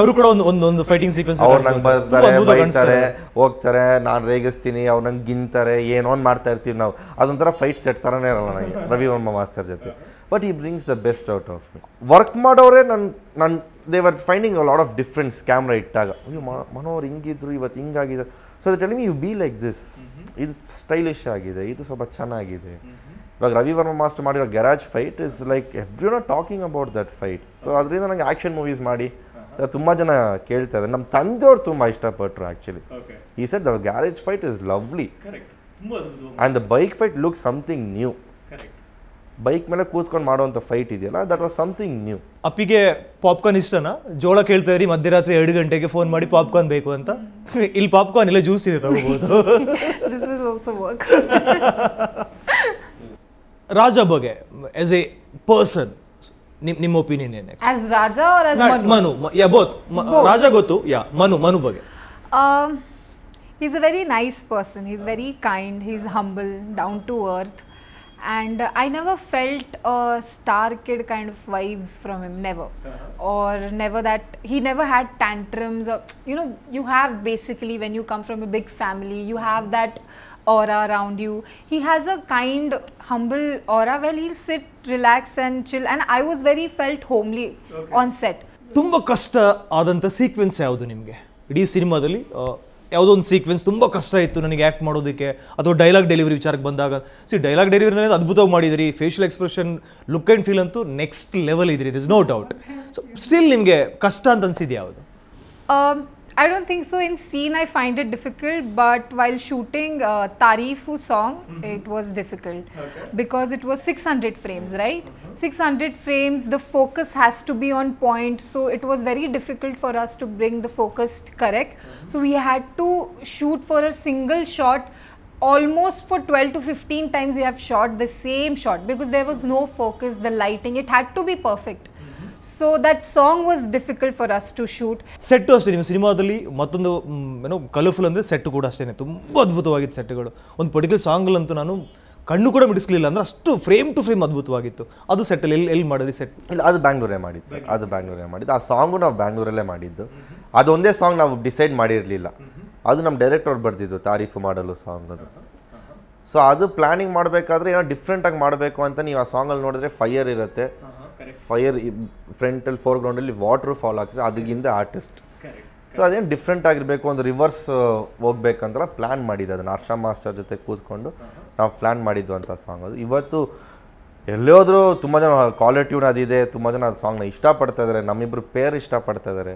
ಅವರು ಕೂಡ ಒಂದು ಫೈಟಿಂಗ್ ಸೀಕ್ವೆನ್ಸ್ ಅವ್ರು ನಂಗೆ ಬರ್ತಾರೆ, ಬೈತಾರೆ, ಹೋಗ್ತಾರೆ, ನಾನು ರೇಗಿಸ್ತೀನಿ, ಅವ್ರು ನಂಗೆ ಗಿಂತಾರೆ, ಏನೋ ಮಾಡ್ತಾ ಇರ್ತೀವಿ ನಾವು. ಅದೊಂಥರ ಫೈಟ್ ಸೆಟ್ ಥರನೇ ಇರಲ್ಲ ನನಗೆ ರವಿ ವರ್ಮಾ ಮಾಸ್ಟರ್ ಜೊತೆ. But he brings the best out of me. Work ಮಾಡೋರೆ ನನ್ನ they were finding a lot of difference. Camera ಇಟ್ಟಾಗ ಅಯ್ಯೋ ಮನೋರು ಹಿಂಗಿದ್ರು, ಇವತ್ತು ಹಿಂಗಾಗಿದೆ. So the telling you be like this, ಇದು ಸ್ಟೈಲಿಶ್ ಆಗಿದೆ, ಇದು ಸ್ವಲ್ಪ ಚೆನ್ನಾಗಿದೆ. ಇವಾಗ ರವಿ ವರ್ಮಾ ಮಾಸ್ಟರ್ ಮಾಡಿರೋ garage fight is like every not talking about that fight. So ಅದರಿಂದ ನನಗೆ ಆ್ಯಕ್ಷನ್ ಮೂವೀಸ್ ಮಾಡಿ ತುಂಬ ಜನ ಕೇಳ್ತಾ ಇದ್ದಾರೆ. ನಮ್ಮ ತಂದೆಯವ್ರು ತುಂಬ ಇಷ್ಟಪಟ್ಟರು actually. He said the garage fight is lovely and the bike fight look something new. Bike ಮೇಲೆ ಕೂತ್ಕೊಂಡು ಮಾಡುವಂಥ ಫೈಟ್ ಇದೆಯಲ್ಲ, ದಟ್ ವಾಸ್ ಸಮಥಿಂಗ್ ನ್ಯೂ. ಅಪ್ಪಿಗೆ ಪಾಪ್ಕಾರ್ನ್ ಇಷ್ಟನಾ? ಜೋಳ ಕೇಳ್ತಾ ಇರಿ ಮಧ್ಯರಾತ್ರಿ 2 ಗಂಟೆಗೆ ಫೋನ್ ಮಾಡಿ ಪಾಪ್ಕಾರ್ನ್ ಬೇಕು ಅಂತ. ಇಲ್ಲಿ ಪಾಪ್ಕಾರ್ನ್ ಇಲ್ಲ, ಜ್ಯೂಸ್ ಇದೆ, ತಗೋಬಹುದು. ರಾಜ ಬಗ್ಗೆ ಆಸ್ ಎ ಪರ್ಸನ್ ನಿಮ್ಮ ಒಪಿನಿಯನ್ ಏನೇ? ಆಸ್ ರಾಜ ಆರ್ ಆಸ್ ಮನು? ಯಾ ಬೋತ್. ರಾಜ ಗೊತ್ತು, ಯಾ ಮನು ಬಗ್ಗೆ. He's a very nice person. He's very kind. He's humble, down to earth. And I never felt a star kid kind of vibes from him, never. Or never that, he never had tantrums or, you have basically when you come from a big family, you have that aura around you. He has a kind, humble aura where he'll sit, relax and chill. And I was very felt homely on set. ತುಂಬ ಕಷ್ಟ ಆದಂಥ sequence ಯಾವುದು ನಿಮಗೆ ಇಡೀ ಸಿನಿಮಾದಲ್ಲಿ? ಯಾವುದೋ ಒಂದು sequence ತುಂಬ ಕಷ್ಟ ಇತ್ತು ನನಗೆ ಆ್ಯಕ್ಟ್ ಮಾಡೋದಕ್ಕೆ, ಅಥವಾ ಡೈಲಾಗ್ ಡೆಲಿವರಿ ವಿಚಾರಕ್ಕೆ ಬಂದಾಗ? ಡೈಲಾಗ್ ಡೆಲಿವರಿ ಅದ್ಭುತವಾಗಿ ಮಾಡಿದಿರಿ, facial expression, look and feel ಅಂತೂ ನೆಕ್ಸ್ಟ್ ಲೆವೆಲ್ ಇದ್ರಿ, it is no doubt. So still ನಿಮಗೆ ಕಷ್ಟ ಅಂತ ಅನ್ಸಿದ್ದು ಯಾವುದು? I don't think so. In scene, I find it difficult, but while shooting Tarifu song, it was difficult because it was 600 frames, right? 600 frames, the focus has to be on point, so it was very difficult for us to bring the focus correct. So we had to shoot for a single shot. Almost for 12 to 15 times we have shot the same shot because there was no focus, the lighting, it had to be perfect. So that song was difficult for us to shoot. Set ಅಷ್ಟೇ ನಿಮ್ಮ ಸಿನಿಮಾದಲ್ಲಿ ಮತ್ತೊಂದು colourful ಅಂದರೆ set ಕೂಡ ಅಷ್ಟೇ ತುಂಬ ಅದ್ಭುತವಾಗಿತ್ತು ಸೆಟ್ಟುಗಳು. ಒಂದು particular ಸಾಂಗಲ್ಲಂತೂ ನಾನು ಕಣ್ಣು ಕೂಡ ಮಿಡಿಸ್ಲಿಲ್ಲ, ಅಂದರೆ ಅಷ್ಟು ಫ್ರೇಮ್ ಟು ಫ್ರೇಮ್ ಅದ್ಭುತವಾಗಿತ್ತು. ಅದು ಸೆಟ್ಟಲ್ಲಿ ಎಲ್ಲಿ ಮಾಡಿದ್ರಿ ಸೆಟ್? ಇಲ್ಲ, ಅದು ಬ್ಯಾಂಗ್ಳೂರೇ ಮಾಡಿದ್ದು ಸರ್, ಅದು ಬ್ಯಾಂಗ್ಳೂರೇ ಮಾಡಿದ್ದು. ಆ ಸಾಂಗು ನಾವು ಬ್ಯಾಂಗ್ಳೂರಲ್ಲೇ ಮಾಡಿದ್ದು. ಅದೊಂದೇ ಸಾಂಗ್ ನಾವು ಡಿಸೈಡ್ ಮಾಡಿರಲಿಲ್ಲ, ಅದು ನಮ್ಮ ಡೈರೆಕ್ಟರ್ ಬರ್ದಿದ್ದು ತಾರೀಫು ಮಾಡಲು ಸಾಂಗ್ ಅದು. ಸೊ ಅದು ಪ್ಲ್ಯಾನಿಂಗ್ ಮಾಡಬೇಕಾದ್ರೆ ಏನೋ ಡಿಫ್ರೆಂಟಾಗಿ ಮಾಡಬೇಕು ಅಂತ ನೀವು ಆ ಸಾಂಗಲ್ಲಿ ನೋಡಿದ್ರೆ ಫೈರ್ ಇರುತ್ತೆ, ಫೈರ್ ಫ್ರಂಟಲ್ಲಿ ಫೋರ್ಗ್ರೌಂಡಲ್ಲಿ ವಾಟ್ರು ಫಾಲ್ ಆಗ್ತದೆ, ಅದಕ್ಕಿಂತ ಆರ್ಟಿಸ್ಟ್. ಸೊ ಅದೇನು ಡಿಫ್ರೆಂಟ್ ಆಗಿರಬೇಕು, ಒಂದು ರಿವರ್ಸ್ ಹೋಗ್ಬೇಕಂತ ಪ್ಲ್ಯಾನ್ ಮಾಡಿದ್ದು. ಅದನ್ನು ಹರ್ಷ ಮಾಸ್ಟರ್ ಜೊತೆ ಕೂತ್ಕೊಂಡು ನಾವು ಪ್ಲ್ಯಾನ್ ಮಾಡಿದ್ದು ಅಂತ ಸಾಂಗ್ ಅದು. ಇವತ್ತು ಎಲ್ಲೇ ಹೋದರೂ ತುಂಬ ಜನ ಕಾಲರ್ ಟ್ಯೂನ್ ಅದಿದೆ, ತುಂಬ ಜನ ಅದು ಸಾಂಗ್ನ ಇಷ್ಟಪಡ್ತಾ ಇದ್ದಾರೆ, ನಮ್ಮಿಬ್ಬರು ಪೇರ್ ಇಷ್ಟಪಡ್ತಾ ಇದ್ದಾರೆ.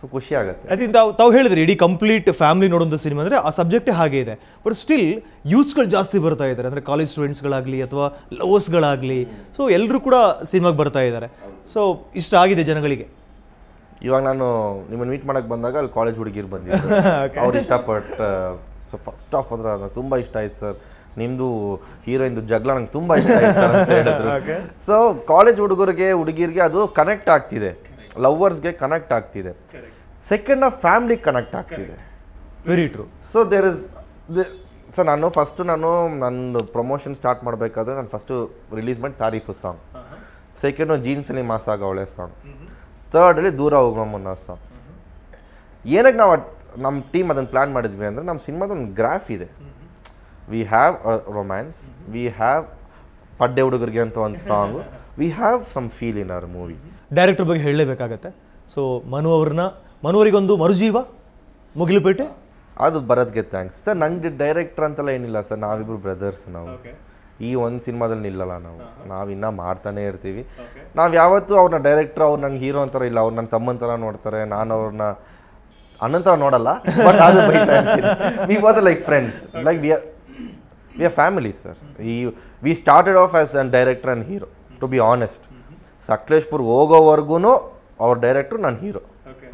ಸೊ ಖುಷಿ ಆಗುತ್ತೆ. ಐ ಥಿಂಕ್ ತಾವು ಹೇಳಿದ್ರಿ ಇಡೀ ಕಂಪ್ಲೀಟ್ ಫ್ಯಾಮಿಲಿ ನೋಡೋಂಥ ಸಿನಿಮಾ ಅಂದರೆ ಆ ಸಬ್ಜೆಕ್ಟೇ ಹಾಗೆ ಇದೆ. ಬಟ್ ಸ್ಟಿಲ್ ಯೂತ್ಸ್ಗಳು ಜಾಸ್ತಿ ಬರ್ತಾ ಇದ್ದಾರೆ, ಅಂದರೆ ಕಾಲೇಜ್ ಸ್ಟೂಡೆಂಟ್ಸ್ಗಳಾಗಲಿ ಅಥವಾ ಲವರ್ಸ್ಗಳಾಗಲಿ. ಸೊ ಎಲ್ಲರೂ ಕೂಡ ಸಿನಿಮಾಗೆ ಬರ್ತಾ ಇದ್ದಾರೆ. ಸೊ ಇಷ್ಟ ಆಗಿದೆ ಜನಗಳಿಗೆ. ಇವಾಗ ನಾನು ನಿಮ್ಮನ್ನು ಮೀಟ್ ಮಾಡೋಕ್ಕೆ ಬಂದಾಗ ಅಲ್ಲಿ ಕಾಲೇಜ್ ಹುಡುಗಿರು ಬಂದಿದ್ರು, ಅವ್ರು ಇಷ್ಟಪಟ್ಟು. ಸೊ ಫಸ್ಟ್ ಆಫ್ ಅಂದ್ರೆ ತುಂಬ ಇಷ್ಟ ಆಯ್ತು ಸರ್, ನಿಮ್ಮದು ಹೀರೋಯಿನ್ದು ಜಗಳ ನಂಗೆ ತುಂಬ ಇಷ್ಟ ಆಯ್ತು ಸರ್ ಅಂತ ಹೇಳಿದ್ರು. ಸೊ ಕಾಲೇಜ್ ಹುಡುಗರಿಗೆ ಹುಡುಗಿರಿಗೆ ಅದು ಕನೆಕ್ಟ್ ಆಗ್ತಿದೆ, ಲವ್ವರ್ಸ್ಗೆ ಕನೆಕ್ಟ್ ಆಗ್ತಿದೆ. ಸೆಕೆಂಡ್ ಆಫ್ ಫ್ಯಾಮಿಲಿ ಕನೆಕ್ಟ್ ಆಗ್ತಿದೆ. Very true. So there is sir ನಾನು ನಂದು ಪ್ರಮೋಷನ್ ಸ್ಟಾರ್ಟ್ ಮಾಡಬೇಕಾದ್ರೆ ನಾನು ಫಸ್ಟು ರಿಲೀಸ್ ಮಾಡಿ ತಾರೀಫು ಸಾಂಗ್, ಸೆಕೆಂಡು ಜೀನ್ಸಲ್ಲಿ ಮಾಸ ಆಗವಳೆ ಸಾಂಗ್, ಥರ್ಡಲ್ಲಿ ದೂರ ಹೋಗೋಮನ್ನ ಸಾಂಗ್. ಏನಕ್ಕೆ ನಾವು ನಮ್ಮ ಟೀಮ್ ಅದನ್ನು ಪ್ಲ್ಯಾನ್ ಮಾಡಿದ್ವಿ ಅಂದರೆ ನಮ್ಮ ಸಿನಿಮಾದೊಂದು ಗ್ರಾಫ್ ಇದೆ. We have a romance, we have ಪಡ್ಡೆ ಹುಡುಗರಿಗೆ ಅಂತ ಒಂದು song, we have some feel in our movie. Director ಬಗ್ಗೆ ಹೇಳಲೇಬೇಕಾಗತ್ತೆ. ಸೊ ಮನುವರಿಗೊಂದು ಮರುಜೀವ ಮುಗಿಲುಪೇಟೆ. ಅದು ಭರತ್ಗೆ ಥ್ಯಾಂಕ್ಸ್ ಸರ್. ನಂಗೆ ಡೈರೆಕ್ಟರ್ ಅಂತೆಲ್ಲ ಏನಿಲ್ಲ ಸರ್, ನಾವಿಬ್ರು ಬ್ರದರ್ಸ್. ನಾವು ಈ ಒಂದು ಸಿನಿಮಾದಲ್ಲಿ ನಿಲ್ಲಲ್ಲ, ನಾವು ಇನ್ನೂ ಮಾಡ್ತಾನೆ ಇರ್ತೀವಿ. ನಾವು ಯಾವತ್ತೂ ಅವ್ರನ್ನ ಡೈರೆಕ್ಟ್ರು ಅವ್ರು ನಂಗೆ ಹೀರೋ ಅಂತಾರ ಇಲ್ಲ, ಅವ್ರು ನನ್ನ ತಮ್ಮನ ಥರ ನೋಡ್ತಾರೆ, ನಾನು ಅವ್ರನ್ನ ಅಣ್ಣನ ಥರ ನೋಡಲ್ಲ. ಬಟ್ ಅದು ಬೈತಾ ಇರ್ತೀನಿ. We was like friends, like we are family sir. We started off as an director and hero, to be honest. Sakleshpur ಹೋಗೋವರೆಗೂ ಅವ್ರ ಡೈರೆಕ್ಟ್ರು ನಾನು ಹೀರೋ,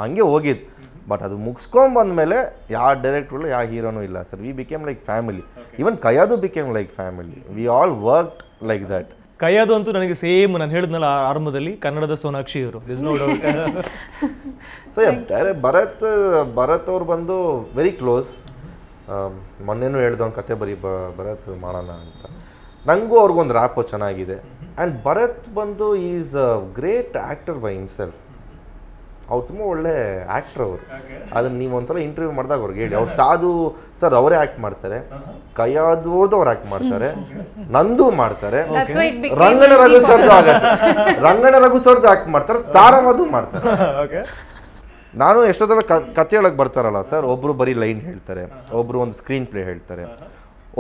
ಹಂಗೆ ಹೋಗಿದ್ದು. ಬಟ್ ಅದು ಮುಗಿಸ್ಕೊಂಬಂದ್ಮೇಲೆ ಯಾವ ಡೈರೆಕ್ಟ್ರು ಯಾವ ಹೀರೋನೂ ಇಲ್ಲ sir. We became like family. Even Kayadu became like family. We all worked like that. Kayadu ಅಂತೂ ನನಗೆ ಸೇಮ್ ನಾನು ಹೇಳಿದ್ನಲ್ಲ ಆರಂಭದಲ್ಲಿ, ಕನ್ನಡದ ಸೋನಾಕ್ಷಿ ಅವರು. ಸೊ ಭರತ್ ಅವ್ರು ಬಂದು ವೆರಿ ಕ್ಲೋಸ್. ಮೊನ್ನೆನೂ ಹೇಳ್ದೆ ಒಂದು ಕತೆ ಭರತ್ ಮಾಡೋಣ ಅಂತ. ನನಗೂ ಅವ್ರಿಗೊಂದು ರ್ಯಾಪು ಚೆನ್ನಾಗಿದೆ. ಆ್ಯಂಡ್ ಭರತ್ ಬಂದು is a great actor by himself. ಅವ್ರು ತುಂಬ ಒಳ್ಳೆ ಆ್ಯಕ್ಟ್ರ್ ಅವರು. ಅದನ್ನು ನೀವು ಒಂದ್ಸಲ ಇಂಟರ್ವ್ಯೂ ಮಾಡಿದಾಗ ಅವ್ರಿಗೆ ಹೇಳಿ. ಅವ್ರು ಸಾಧು ಸರ್ ಅವರೇ ಆ್ಯಕ್ಟ್ ಮಾಡ್ತಾರೆ, ಕೈಯಾದವ್ರದ್ದು ಅವ್ರು ಆ್ಯಕ್ಟ್ ಮಾಡ್ತಾರೆ, ನಂದು ಮಾಡ್ತಾರೆ, ರಂಗಣ ರಘು ಸರ್ದು ಆಗತ್ತೆ, ರಂಗಣ ರಘು ಸರ್ದು ಆ್ಯಕ್ಟ್ ಮಾಡ್ತಾರೆ, ತಾರಮದು ಮಾಡ್ತಾರೆ. ನಾನು ಎಷ್ಟೊತ್ತಲ್ಲ ಕತೆ ಹೇಳಕ್ಕೆ ಬರ್ತಾರಲ್ಲ ಸರ್, ಒಬ್ಬರು ಬರೀ ಲೈನ್ ಹೇಳ್ತಾರೆ, ಒಬ್ಬರು ಒಂದು ಸ್ಕ್ರೀನ್ ಪ್ಲೇ ಹೇಳ್ತಾರೆ,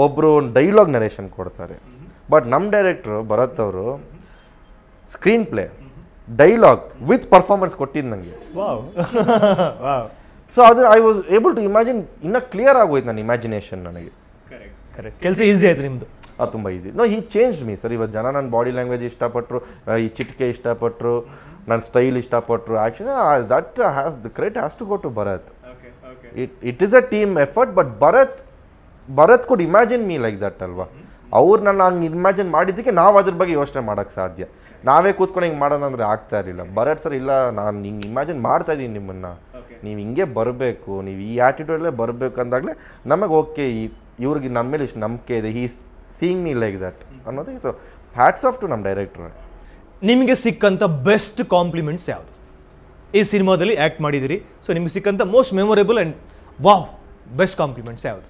ಒಬ್ಬರು ಒಂದು ಡೈಲಾಗ್ ನರೇಷನ್ ಕೊಡ್ತಾರೆ. ಬಟ್ ನಮ್ಮ ಡೈರೆಕ್ಟ್ರು ಭರತ್ ಅವರು screenplay, dialogue with performance ಕೊಟ್ಟಿದ್ದು ನನಗೆ. ಸೊ ಅದು I was able to imagine. ಇನ್ನೂ ಕ್ಲಿಯರ್ ಆಗೋಯ್ತು ನನ್ನ ಇಮ್ಯಾಜಿನೇಷನ್ ನನಗೆ. ಕೆಲಸ ಈಸಿ ಆಯ್ತು ನಿಮ್ಮದು. ಅದು ತುಂಬ ಈಸಿ. ಹಿ ಚೇಂಜ್ಡ್ ಮೀ ಸರ್. ಇವತ್ತು ಜನ ನನ್ನ ಬಾಡಿ ಲ್ಯಾಂಗ್ವೇಜ್ ಇಷ್ಟಪಟ್ಟರು, ಈ ಚಿಟಿಕೆ ಇಷ್ಟಪಟ್ಟರು, ನನ್ನ ಸ್ಟೈಲ್ ಇಷ್ಟಪಟ್ಟರು. Actually that the credit has to go to Bharat. It is a team effort. But Bharat could imagine me like that ಅಲ್ವಾ. ಅವ್ರು ನನ್ನ ಹಂಗೆ ಇಮ್ಯಾಜಿನ್ ಮಾಡಿದ್ದಕ್ಕೆ ನಾವು ಅದ್ರ ಬಗ್ಗೆ ಯೋಚನೆ ಮಾಡೋಕ್ಕೆ ಸಾಧ್ಯ. ನಾವೇ ಕೂತ್ಕೊಂಡು ಹಿಂಗೆ ಮಾಡೋಣ ಅಂದರೆ ಆಗ್ತಾ ಇರಲಿಲ್ಲ. ಭರತ್ ಸರ್ ಇಲ್ಲ, ನಾನು ಹಿಂಗೆ ಇಮ್ಯಾಜಿನ್ ಮಾಡ್ತಾ ಇದ್ದೀನಿ ನಿಮ್ಮನ್ನು, ನೀವು ಹಿಂಗೆ ಬರಬೇಕು, ನೀವು ಈ ಆ್ಯಟಿಟ್ಯೂಡಲ್ಲೇ ಬರಬೇಕು ಅಂದಾಗಲೇ ನಮಗೆ ಓಕೆ, ಇವ್ರಿಗೆ ನಮ್ಮ ಮೇಲೆ ಇಷ್ಟು ನಂಬಿಕೆ ಇದೆ, ಹೀ ಸೀಯಿಂಗ್ ಮೀ ಲೈಕ್ ದಟ್ ಅನ್ನೋದು. ಸೊ ಹ್ಯಾಟ್ಸ್ ಆಫ್ ಟು ನಮ್ಮ ಡೈರೆಕ್ಟ್ರ್. ನಿಮಗೆ ಸಿಕ್ಕಂಥ ಬೆಸ್ಟ್ ಕಾಂಪ್ಲಿಮೆಂಟ್ಸ್ ಯಾವುದು? ಈ ಸಿನಿಮಾದಲ್ಲಿ ಆ್ಯಕ್ಟ್ ಮಾಡಿದಿರಿ, ಸೊ ನಿಮಗೆ ಸಿಕ್ಕಂಥ most memorable and wow best compliments ಯಾವುದು?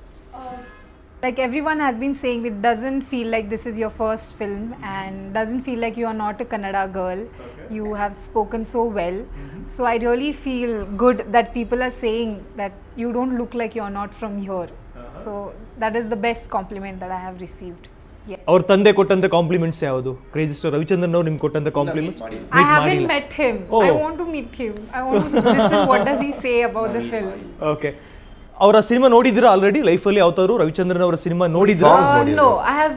Like everyone has been saying, it doesn't feel like this is your first film and doesn't feel like you are not a Kannada girl. You have spoken so well. So I really feel good that people are saying that you don't look like you are not from here. So that is the best compliment that I have received. ಅವ್ರ ತಂದೆ ಕೊಟ್ಟಂತ compliments ಯಾವುದು? Crazy star Ravichandran ಅವರು ನಿಮ್ಗೆ ಕೊಟ್ಟಂತ compliment? I haven't met him. I want to meet him. I want to listen what does he say about the film. Okay. ಅವರ cinema ನೋಡಿದ್ದೀರಾ already ಲೈಫಲ್ಲಿ? ಯಾವತ್ತಾದ್ರು ರವಿಚಂದ್ರನ್ ಅವರ ಸಿನಿಮಾ ನೋಡಿದ್ರಾ? No, I have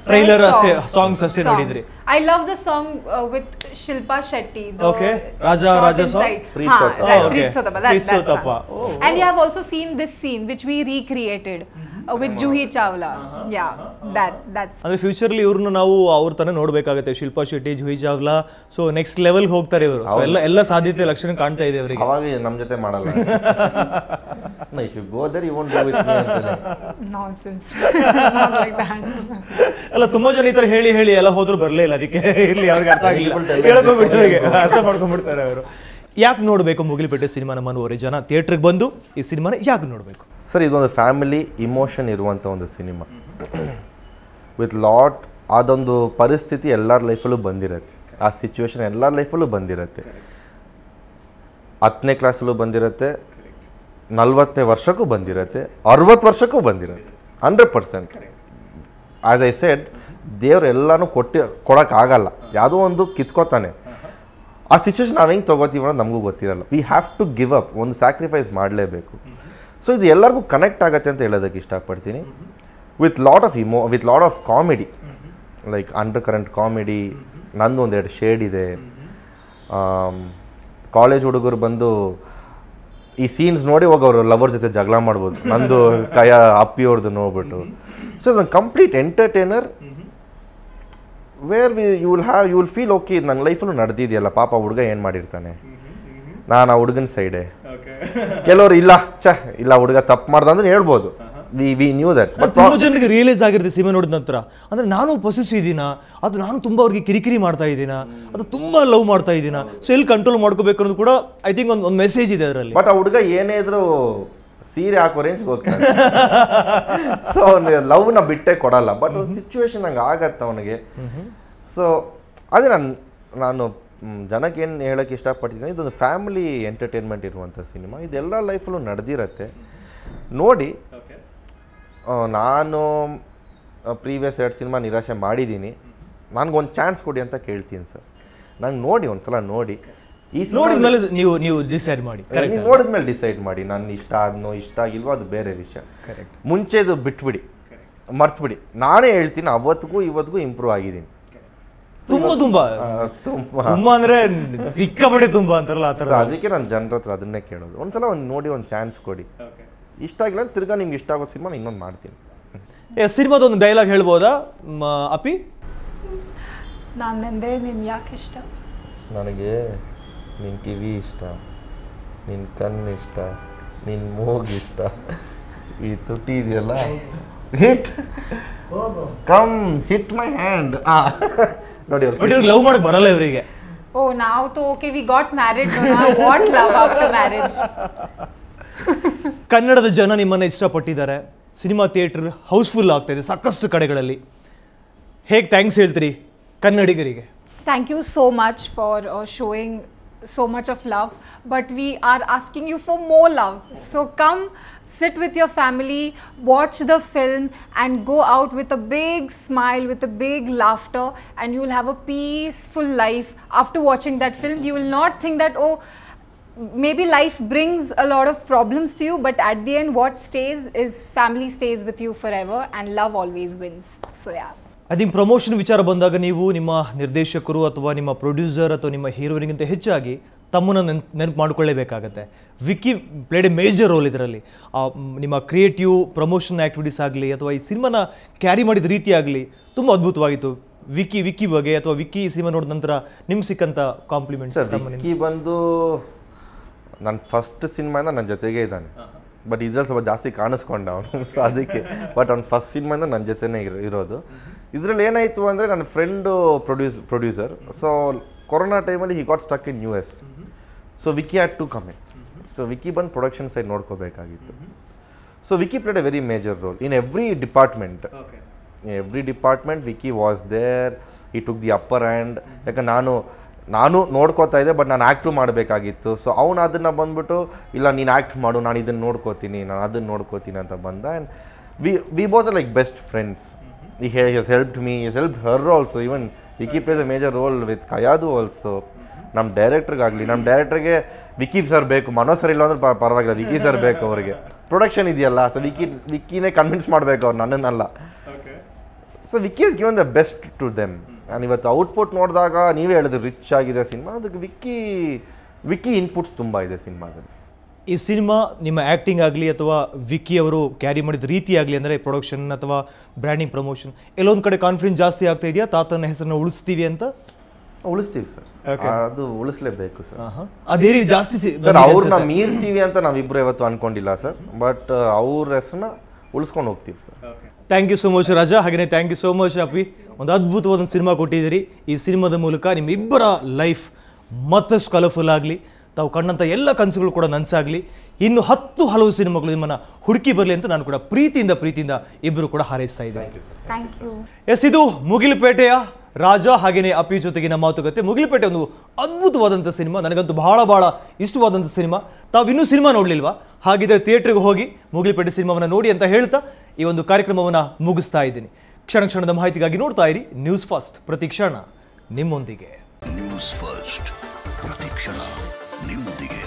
ಟ್ರೈಲರ್ ಅಷ್ಟೇ, songs ಅಷ್ಟೇ ನೋಡಿದ್ರಿ. I love the song with Shilpa Shetty. Okay, Raja song. Preet Sotapa. That's song. And you have also seen this scene which we recreated with Juhi Chawla. Yeah, that's. ಅಂದ್ರೆ futurely ಇವ್ರನ್ನ ನಾವು ಅವ್ರ ತನ ನೋಡ್ಬೇಕಾಗತ್ತೆ. Shilpa Shetty, Juhi Chawla. So next level ಹೋಗ್ತಾರೆ ಇವರು. ಎಲ್ಲ ಸಾಧ್ಯತೆ ಲಕ್ಷಣ ಕಾಣ್ತಾ ಇದೆ ಅವರಿಗೆ. ಅವಾಗ ನಮ್ಮ ಜೊತೆ ಮಾಡಲ್ಲ. If you go there, you won't go with me ಅಂತಲೇ. Nonsense. Not like that. ಅಲ್ಲ, ತುಂಬಾ ಜನ ಈ ತರ ಹೇಳಿ ಎಲ್ಲ ಹೋದ್ರು ಬರಲೇ ಇಲ್ಲ. ಅದಕ್ಕೆ ಇಲ್ಲಿ ಅವ್ರಿಗೆ ಅರ್ಥ ಆಗಿಲ್ಲ, ಹೇಳ್ಕೊಂಡ್ಬಿಡ್ತಾರೆ, ಅರ್ಥ ಮಾಡ್ಕೊಂಡ್ಬಿಡ್ತಾರೆ ಅವರು. ಯಾಕೆ ನೋಡಬೇಕು ಮುಗಿಲುಪೇಟೆ ಸಿನಿಮಾನ ಮನೋರೆ? ಜನ ಥಿಯೇಟ್ರಿಗೆ ಬಂದು ಈ ಸಿನಿಮಾನ ಯಾಕೆ ನೋಡಬೇಕು ಸರ್? ಇದೊಂದು ಫ್ಯಾಮಿಲಿ ಇಮೋಷನ್ ಇರುವಂಥ ಒಂದು ಸಿನಿಮಾ ವಿತ್ ಲಾಟ್. ಅದೊಂದು ಪರಿಸ್ಥಿತಿ ಎಲ್ಲರ ಲೈಫಲ್ಲೂ ಬಂದಿರತ್ತೆ, ಆ ಸಿಚುವೇಶನ್ ಎಲ್ಲರ ಲೈಫಲ್ಲೂ ಬಂದಿರತ್ತೆ. 10ನೇ ಕ್ಲಾಸಲ್ಲೂ ಬಂದಿರತ್ತೆ, 40ನೇ ವರ್ಷಕ್ಕೂ ಬಂದಿರತ್ತೆ, 60 ವರ್ಷಕ್ಕೂ ಬಂದಿರತ್ತೆ. 100%. ಆ್ಯಸ್ ಐ ಸೆಡ್, ದೇವ್ರು ಎಲ್ಲನೂ ಕೊಡೋಕ್ಕಾಗಲ್ಲ, ಯಾವುದೋ ಒಂದು ಕಿತ್ಕೋತಾನೆ. ಆ ಸಿಚುವೇಶನ್ ನಾವು ಹೆಂಗೆ ತೊಗೋತೀವಿ ಅನ್ನೋದು ನಮಗೂ ಗೊತ್ತಿರಲ್ಲ. We have to give up, ಒಂದು ಸ್ಯಾಕ್ರಿಫೈಸ್ ಮಾಡಲೇಬೇಕು. ಸೊ ಇದು ಎಲ್ಲರಿಗೂ ಕನೆಕ್ಟ್ ಆಗುತ್ತೆ ಅಂತ ಹೇಳೋದಕ್ಕೆ ಇಷ್ಟಪಡ್ತೀನಿ. With lot of comedy, like undercurrent comedy. ನಂದು ಒಂದೆರಡು ಶೇಡ್ ಇದೆ. ಕಾಲೇಜ್ ಹುಡುಗರು ಬಂದು ಈ ಸೀನ್ಸ್ ನೋಡಿ ಹೋಗಿ ಅವರು ಲವರ್ ಜೊತೆ ಜಗಳ ಮಾಡ್ಬೋದು, ನಂದು ಅಪ್ಪಿಯವ್ರದ್ದು ನೋಡ್ಬಿಟ್ಟು. So is a complete entertainer where you will feel okay ನನ್ನ ಲೈಫಲ್ಲೂ ನಡೆದಿದೆಯಲ್ಲ ಪಾಪ ಹುಡುಗ ಏನು ಮಾಡಿರ್ತಾನೆ, ನಾನು ಆ ಹುಡುಗನ ಸೈಡೆ. ಕೆಲವರು ಇಲ್ಲ ಹುಡುಗ ತಪ್ಪು ಮಾಡ್ದ ಅಂದ್ರೆ ಹೇಳ್ಬೋದು, ವಿ ನ್ಯೂ ದಟ್. ಬಟ್ ತುಂಬ ಜನರಿಗೆ ರಿಯಲೈಸ್ ಆಗಿರುತ್ತೆ ಸಿನಿಮಾ ನೋಡಿದ ನಂತರ, ಅಂದರೆ ನಾನು ಪೊಸೆಸಿವ್ ಇದ್ದೀನಾ, ಅದು ನಾನು ತುಂಬ ಅವ್ರಿಗೆ ಕಿರಿಕಿರಿ ಮಾಡ್ತಾ ಇದ್ದೀನಾ, ಅದು ತುಂಬ ಲವ್ ಮಾಡ್ತಾ ಇದ್ದೀನಾ, ಸೊ ಎಲ್ಲಿ ಕಂಟ್ರೋಲ್ ಮಾಡ್ಕೋಬೇಕು ಅನ್ನೋದು ಕೂಡ ಐ ಥಿಂಕ್ ಒಂದು ಮೆಸೇಜ್ ಇದೆ ಅದರಲ್ಲಿ. ಬಟ್ ಆ ಹುಡುಗ ಏನೇ ಇದ್ರು ಸೀರೆ ಹಾಕೋ ರೇಂಜ್ಗೆ ಹೋಗ್ತಾನೆ. ಸೊ ಲವ್ನ ಬಿಟ್ಟೇ ಕೊಡಲ್ಲ. ಬಟ್ ಒಂದು ಸಿಚುವೇಶನ್ ಹಂಗೆ ಆಗತ್ತೆ ಅವನಿಗೆ. ಸೊ ಅದೇ ನಾನು ಜನಕ್ಕೆ ಏನು ಹೇಳೋಕ್ಕೆ ಇಷ್ಟಪಡ್ತೀನಿ, ಇದೊಂದು ಫ್ಯಾಮಿಲಿ ಎಂಟರ್ಟೈನ್ಮೆಂಟ್ ಇರುವಂಥ ಸಿನಿಮಾ. ಇದೆಲ್ಲ ಲೈಫಲ್ಲೂ ನಡೆದಿರತ್ತೆ ನೋಡಿ. ನಾನು ಪ್ರೀವಿಯಸ್ 2 ಸಿನಿಮಾ ನಿರಾಶೆ ಮಾಡಿದ್ದೀನಿ. ನನಗೊಂದು ಚಾನ್ಸ್ ಕೊಡಿ ಅಂತ ಕೇಳ್ತೀನಿ ಸರ್. ನಾನು ನೋಡಿ ಒಂದ್ಸಲ ನೋಡಿ, ಈ ನೋಡಿದ್ಮೇಲೆ ನೀವು ಡಿಸೈಡ್ ಮಾಡಿ, ನೋಡಿದ್ಮೇಲೆ ಡಿಸೈಡ್ ಮಾಡಿ. ನಾನು ಇಷ್ಟ ಆದ್ನೋ ಇಷ್ಟ ಆಗಿಲ್ವೋ ಅದು ಬೇರೆ ವಿಷಯ. ಮುಂಚೆದು ಬಿಟ್ಬಿಡಿ, ಮರ್ತ್ಬಿಡಿ. ನಾನೇ ಹೇಳ್ತೀನಿ ಅವತ್ತಿಗೂ ಇವತ್ತಿಗೂ ಇಂಪ್ರೂವ್ ಆಗಿದ್ದೀನಿ. ತುಂಬಾ ಅಂದ್ರೆ ಸಿಕ್ಕಾಪಟ್ಟೆ ತುಂಬಾ ಅಂತಾರಲ್ಲ ಆ ಥರ. ಅದಕ್ಕೆ ನಾನು ಜನರ ಹತ್ರ ಅದನ್ನೇ ಕೇಳೋದು, ಒಂದ್ಸಲ ನೋಡಿ ಒಂದು ಚಾನ್ಸ್ ಕೊಡಿ. ಇಷ್ಟ ಆಗಿಲ್ಲ ಅಂತ ತಿರ್ಗಾ ನಿಮ್ಗೆ ಇಷ್ಟ ಆಗೋ ಸಿನಿಮಾ ಇನ್ನೊಂದು ಮಾಡ್ತೀನಿ. ಸಿನಿಮಾದೊಂದು ಡೈಲಾಗ್ ಹೇಳ್ಬೋದಾ ಅಪಿ? ನಾನೆಂದ್ರೆ ನಿನ್ ಯಾಕೆ ಇಷ್ಟ? ನನಗೆ ನಿನ್ನ ಕಿವಿ ಇಷ್ಟ, ನಿನ್ನ ಕಣ್ಣು ಇಷ್ಟ, ನಿನ್ನ ಮೂಗು ಇಷ್ಟ, ಈ ತುಟಿ ಇದೆಯಲ್ಲ, hit come hit my hand. ನೋಡಿ ಲವ್ ಮಾಡಕ್ ಬರಲ್ಲ ಇವರಿಗೆ. Oh, now to okay, we got married. Now what love after marriage? ಕನ್ನಡದ ಜನ ನಿಮ್ಮನ್ನ ಇಷ್ಟಪಟ್ಟಿದ್ದಾರೆ, ಸಿನಿಮಾ ಥಿಯೇಟರ್ ಹೌಸ್ಫುಲ್ ಆಗ್ತಾ ಇದೆ ಸಾಕಷ್ಟು ಕಡೆಗಳಲ್ಲಿ. ಹೇಗೆ ಥ್ಯಾಂಕ್ಸ್ ಹೇಳ್ತೀರಿ ಕನ್ನಡಿಗರಿಗೆ? Thank you so much for showing so much of love, but we are asking you for more love. So come sit with your family, watch the film and go out with a big smile, with a big laughter, and you will have a peaceful life after watching that film. You will not think that, oh, maybe life brings a lot of problems to you, but at the end what stays is family stays with you forever and love always wins. So yeah. I think promotion ವಿಚಾರ ಬಂದಾಗ ನೀವು ನಿಮ್ಮ ನಿರ್ದೇಶಕರು ಅಥವಾ ನಿಮ್ಮ producer ಅಥವಾ ನಿಮ್ಮ ಹೀರೋನಿಗಿಂತ ಹೆಚ್ಚಾಗಿ ತಮ್ಮನ್ನು ನೆನಪು ಮಾಡಿಕೊಳ್ಳೇಬೇಕಾಗತ್ತೆ. Vicky played a major role ಇದರಲ್ಲಿ. ನಿಮ್ಮ ಕ್ರಿಯೇಟಿವ್ ಪ್ರಮೋಷನ್ ಆ್ಯಕ್ಟಿವಿಟೀಸ್ ಆಗಲಿ ಅಥವಾ ಈ ಸಿನಿಮಾನ ಕ್ಯಾರಿ ಮಾಡಿದ ರೀತಿ ಆಗಲಿ ತುಂಬ ಅದ್ಭುತವಾಗಿತ್ತು. ವಿಕ್ಕಿ ಬಗ್ಗೆ ಅಥವಾ ವಿಕ್ಕಿ ಸಿನಿಮಾ ನೋಡಿದ ನಂತರ ನಿಮ್ಗೆ ಸಿಕ್ಕಂಥ ಕಾಂಪ್ಲಿಮೆಂಟ್ಸ್? ವಿಕ್ಕಿ ಬಂದು ನನ್ನ ಫಸ್ಟ್ ಸಿನಿಮಾಯಿಂದ ನನ್ನ ಜೊತೆಗೆ ಇದ್ದಾನೆ, ಬಟ್ ಇದ್ರಲ್ಲಿ ಸ್ವಲ್ಪ ಜಾಸ್ತಿ ಕಾಣಿಸ್ಕೊಂಡ ಅವನು. ಸೊ ಅದಕ್ಕೆ ಬಟ್ ಅವ್ನು ಫಸ್ಟ್ ಸಿನಿಮಾಯಿಂದ ನನ್ನ ಜೊತೆನೇ ಇರೋದು. ಇದರಲ್ಲಿ ಏನಾಯಿತು ಅಂದರೆ ನನ್ನ ಫ್ರೆಂಡು ಪ್ರೊಡ್ಯೂಸರ್. ಸೊ ಕೊರೋನಾ ಟೈಮಲ್ಲಿ he got stuck in US. So Vicky had to come in. So Vicky ಬಂದು ಪ್ರೊಡಕ್ಷನ್ ಸೈಡ್ ನೋಡ್ಕೋಬೇಕಾಗಿತ್ತು. So Vicky played a very major role in every department. Vicky was there. He took the upper hand. ಯಾಕಂದ್ರೆ ನಾನು ನೋಡ್ಕೋತಾ ಇದ್ದೆ, but ನಾನು act ಮಾಡಬೇಕಾಗಿತ್ತು. So ಅವನು ಅದನ್ನು ಬಂದ್ಬಿಟ್ಟು ಇಲ್ಲ ನೀನು ಆ್ಯಕ್ಟ್ ಮಾಡು, ನಾನು ಇದನ್ನು ನೋಡ್ಕೋತೀನಿ, ನಾನು ಅದನ್ನು ನೋಡ್ಕೋತೀನಿ ಅಂತ ಬಂದ. And we both are like best friends. he has helped me, he has helped her also. Even Vicky plays a major role with Kayadu also. ನಮ್ಮ ಡೈರೆಕ್ಟರ್ಗೆ ವಿಕ್ಕಿ ಸರ್ ಬೇಕು, ಮನೋಜ್ ಸರ್ ಇಲ್ಲ ಅಂದ್ರೆ ಪರವಾಗಿಲ್ಲ, ವಿಕ್ಕಿ ಸರ್ ಬೇಕು ಅವರಿಗೆ. ಪ್ರೊಡಕ್ಷನ್ ಇದೆಯಲ್ಲ, ಸೊ ವಿಕ್ಕಿನೇ ಕನ್ವಿನ್ಸ್ ಮಾಡಬೇಕು ಅವ್ರು, ನನ್ನನ್ನಲ್ಲ. So Vicky is given the best to them. ನಾನು ಇವತ್ತು ಔಟ್ಪುಟ್ ನೋಡಿದಾಗ ನೀವೇ ಹೇಳಿದ್ರು ರಿಚ್ ಆಗಿದೆ ಸಿನಿಮಾ. ಅದಕ್ಕೆ ವಿಕ್ಕಿ ಇನ್ಪುಟ್ಸ್ ತುಂಬ ಇದೆ ಸಿನಿಮಾದಲ್ಲಿ. ಈ ಸಿನಿಮಾ ನಿಮ್ಮ ಆ್ಯಕ್ಟಿಂಗ್ ಆಗಲಿ ಅಥವಾ ವಿಕ್ಕಿ ಅವರು ಕ್ಯಾರಿ ಮಾಡಿದ ರೀತಿ ಆಗಲಿ, ಅಂದರೆ ಪ್ರೊಡಕ್ಷನ್ ಅಥವಾ ಬ್ರ್ಯಾಂಡಿಂಗ್ ಪ್ರಮೋಷನ್, ಎಲ್ಲೊಂದು ಕಡೆ ಕಾನ್ಫಿಡೆನ್ಸ್ ಜಾಸ್ತಿ ಆಗ್ತಾ ಇದೆಯಾ? ತಾತನ ಹೆಸರನ್ನ ಉಳಿಸ್ತೀವಿ ಅಂತ? ಉಳಿಸ್ತೀವಿ ಸರ್, ಅದು ಉಳಿಸ್ಲೇಬೇಕು ಸರ್. ಅದೇ ರೀತಿ ಜಾಸ್ತಿ ಅವ್ರನ್ನ ಮೀರ್ತೀವಿ ಅಂತ ನಾವಿಬ್ಬರು ಯಾವತ್ತು ಅನ್ಕೊಂಡಿಲ್ಲ ಸರ್, ಬಟ್ ಅವ್ರ ಹೆಸರನ್ನ ಉಳಿಸ್ಕೊಂಡು ಹೋಗ್ತೀವಿ sir. Thank you so much Raja, ಹಾಗೆಯೇ ಥ್ಯಾಂಕ್ ಯು ಸೋ ಮಚ್ ಅಪಿ. ಒಂದು ಅದ್ಭುತವಾದ ಸಿನಿಮಾ ಕೊಟ್ಟಿದ್ದೀರಿ. ಈ ಸಿನಿಮಾದ ಮೂಲಕ ನಿಮ್ಮಿಬ್ಬರ ಲೈಫ್ ಮತ್ತಷ್ಟು ಕಲರ್ಫುಲ್ ಆಗಲಿ, ತಾವು ಕಂಡಂಥ ಎಲ್ಲ ಕನಸುಗಳು ಕೂಡ ನನಸಾಗಲಿ, ಇನ್ನು 10 ಹಲವು ಸಿನಿಮಾಗಳು ನಿಮ್ಮನ್ನು ಹುಡುಕಿ ಬರಲಿ ಅಂತ ನಾನು ಕೂಡ ಪ್ರೀತಿಯಿಂದ ಇಬ್ಬರು ಕೂಡ ಹಾರೈಸ್ತಾ ಇದ್ದೇನೆ. Thank you. ಎಸ್, ಇದು ಮುಗಿಲಪೇಟೆಯ ರಾಜಾ ಹಾಗೆಯೇ ಅಪಿ ಜೊತೆಗಿನ ಮಾತುಕತೆ. ಮುಗಿಲಪೇಟೆ ಒಂದು ಅದ್ಭುತವಾದಂಥ ಸಿನಿಮಾ, ನನಗಂತೂ ಬಹಳ ಇಷ್ಟವಾದಂಥ ಸಿನಿಮಾ. ತಾವು ಇನ್ನೂ ಸಿನಿಮಾ ನೋಡಲಿಲ್ವಾ? ಹಾಗಿದ್ರೆ ಥಿಯೇಟ್ರಿಗೆ ಹೋಗಿ ಮುಗಿಲಪೇಟೆ ಸಿನಿಮಾವನ್ನು ನೋಡಿ ಅಂತ ಹೇಳ್ತಾ ಈ ಒಂದು ಕಾರ್ಯಕ್ರಮವನ್ನು ಮುಗಿಸ್ತಾ ಇದ್ದೀನಿ. ಕ್ಷಣದ ಮಾಹಿತಿಗಾಗಿ ನೋಡ್ತಾ ಇರಿ ನ್ಯೂಸ್ ಫಸ್ಟ್, ಪ್ರತಿ ಕ್ಷಣ ನಿಮ್ಮೊಂದಿಗೆ. ನ್ಯೂಸ್ ಫಸ್ಟ್, ಪ್ರತಿ ಕ್ಷಣ ನಿಮ್ಮೊಂದಿಗೆ.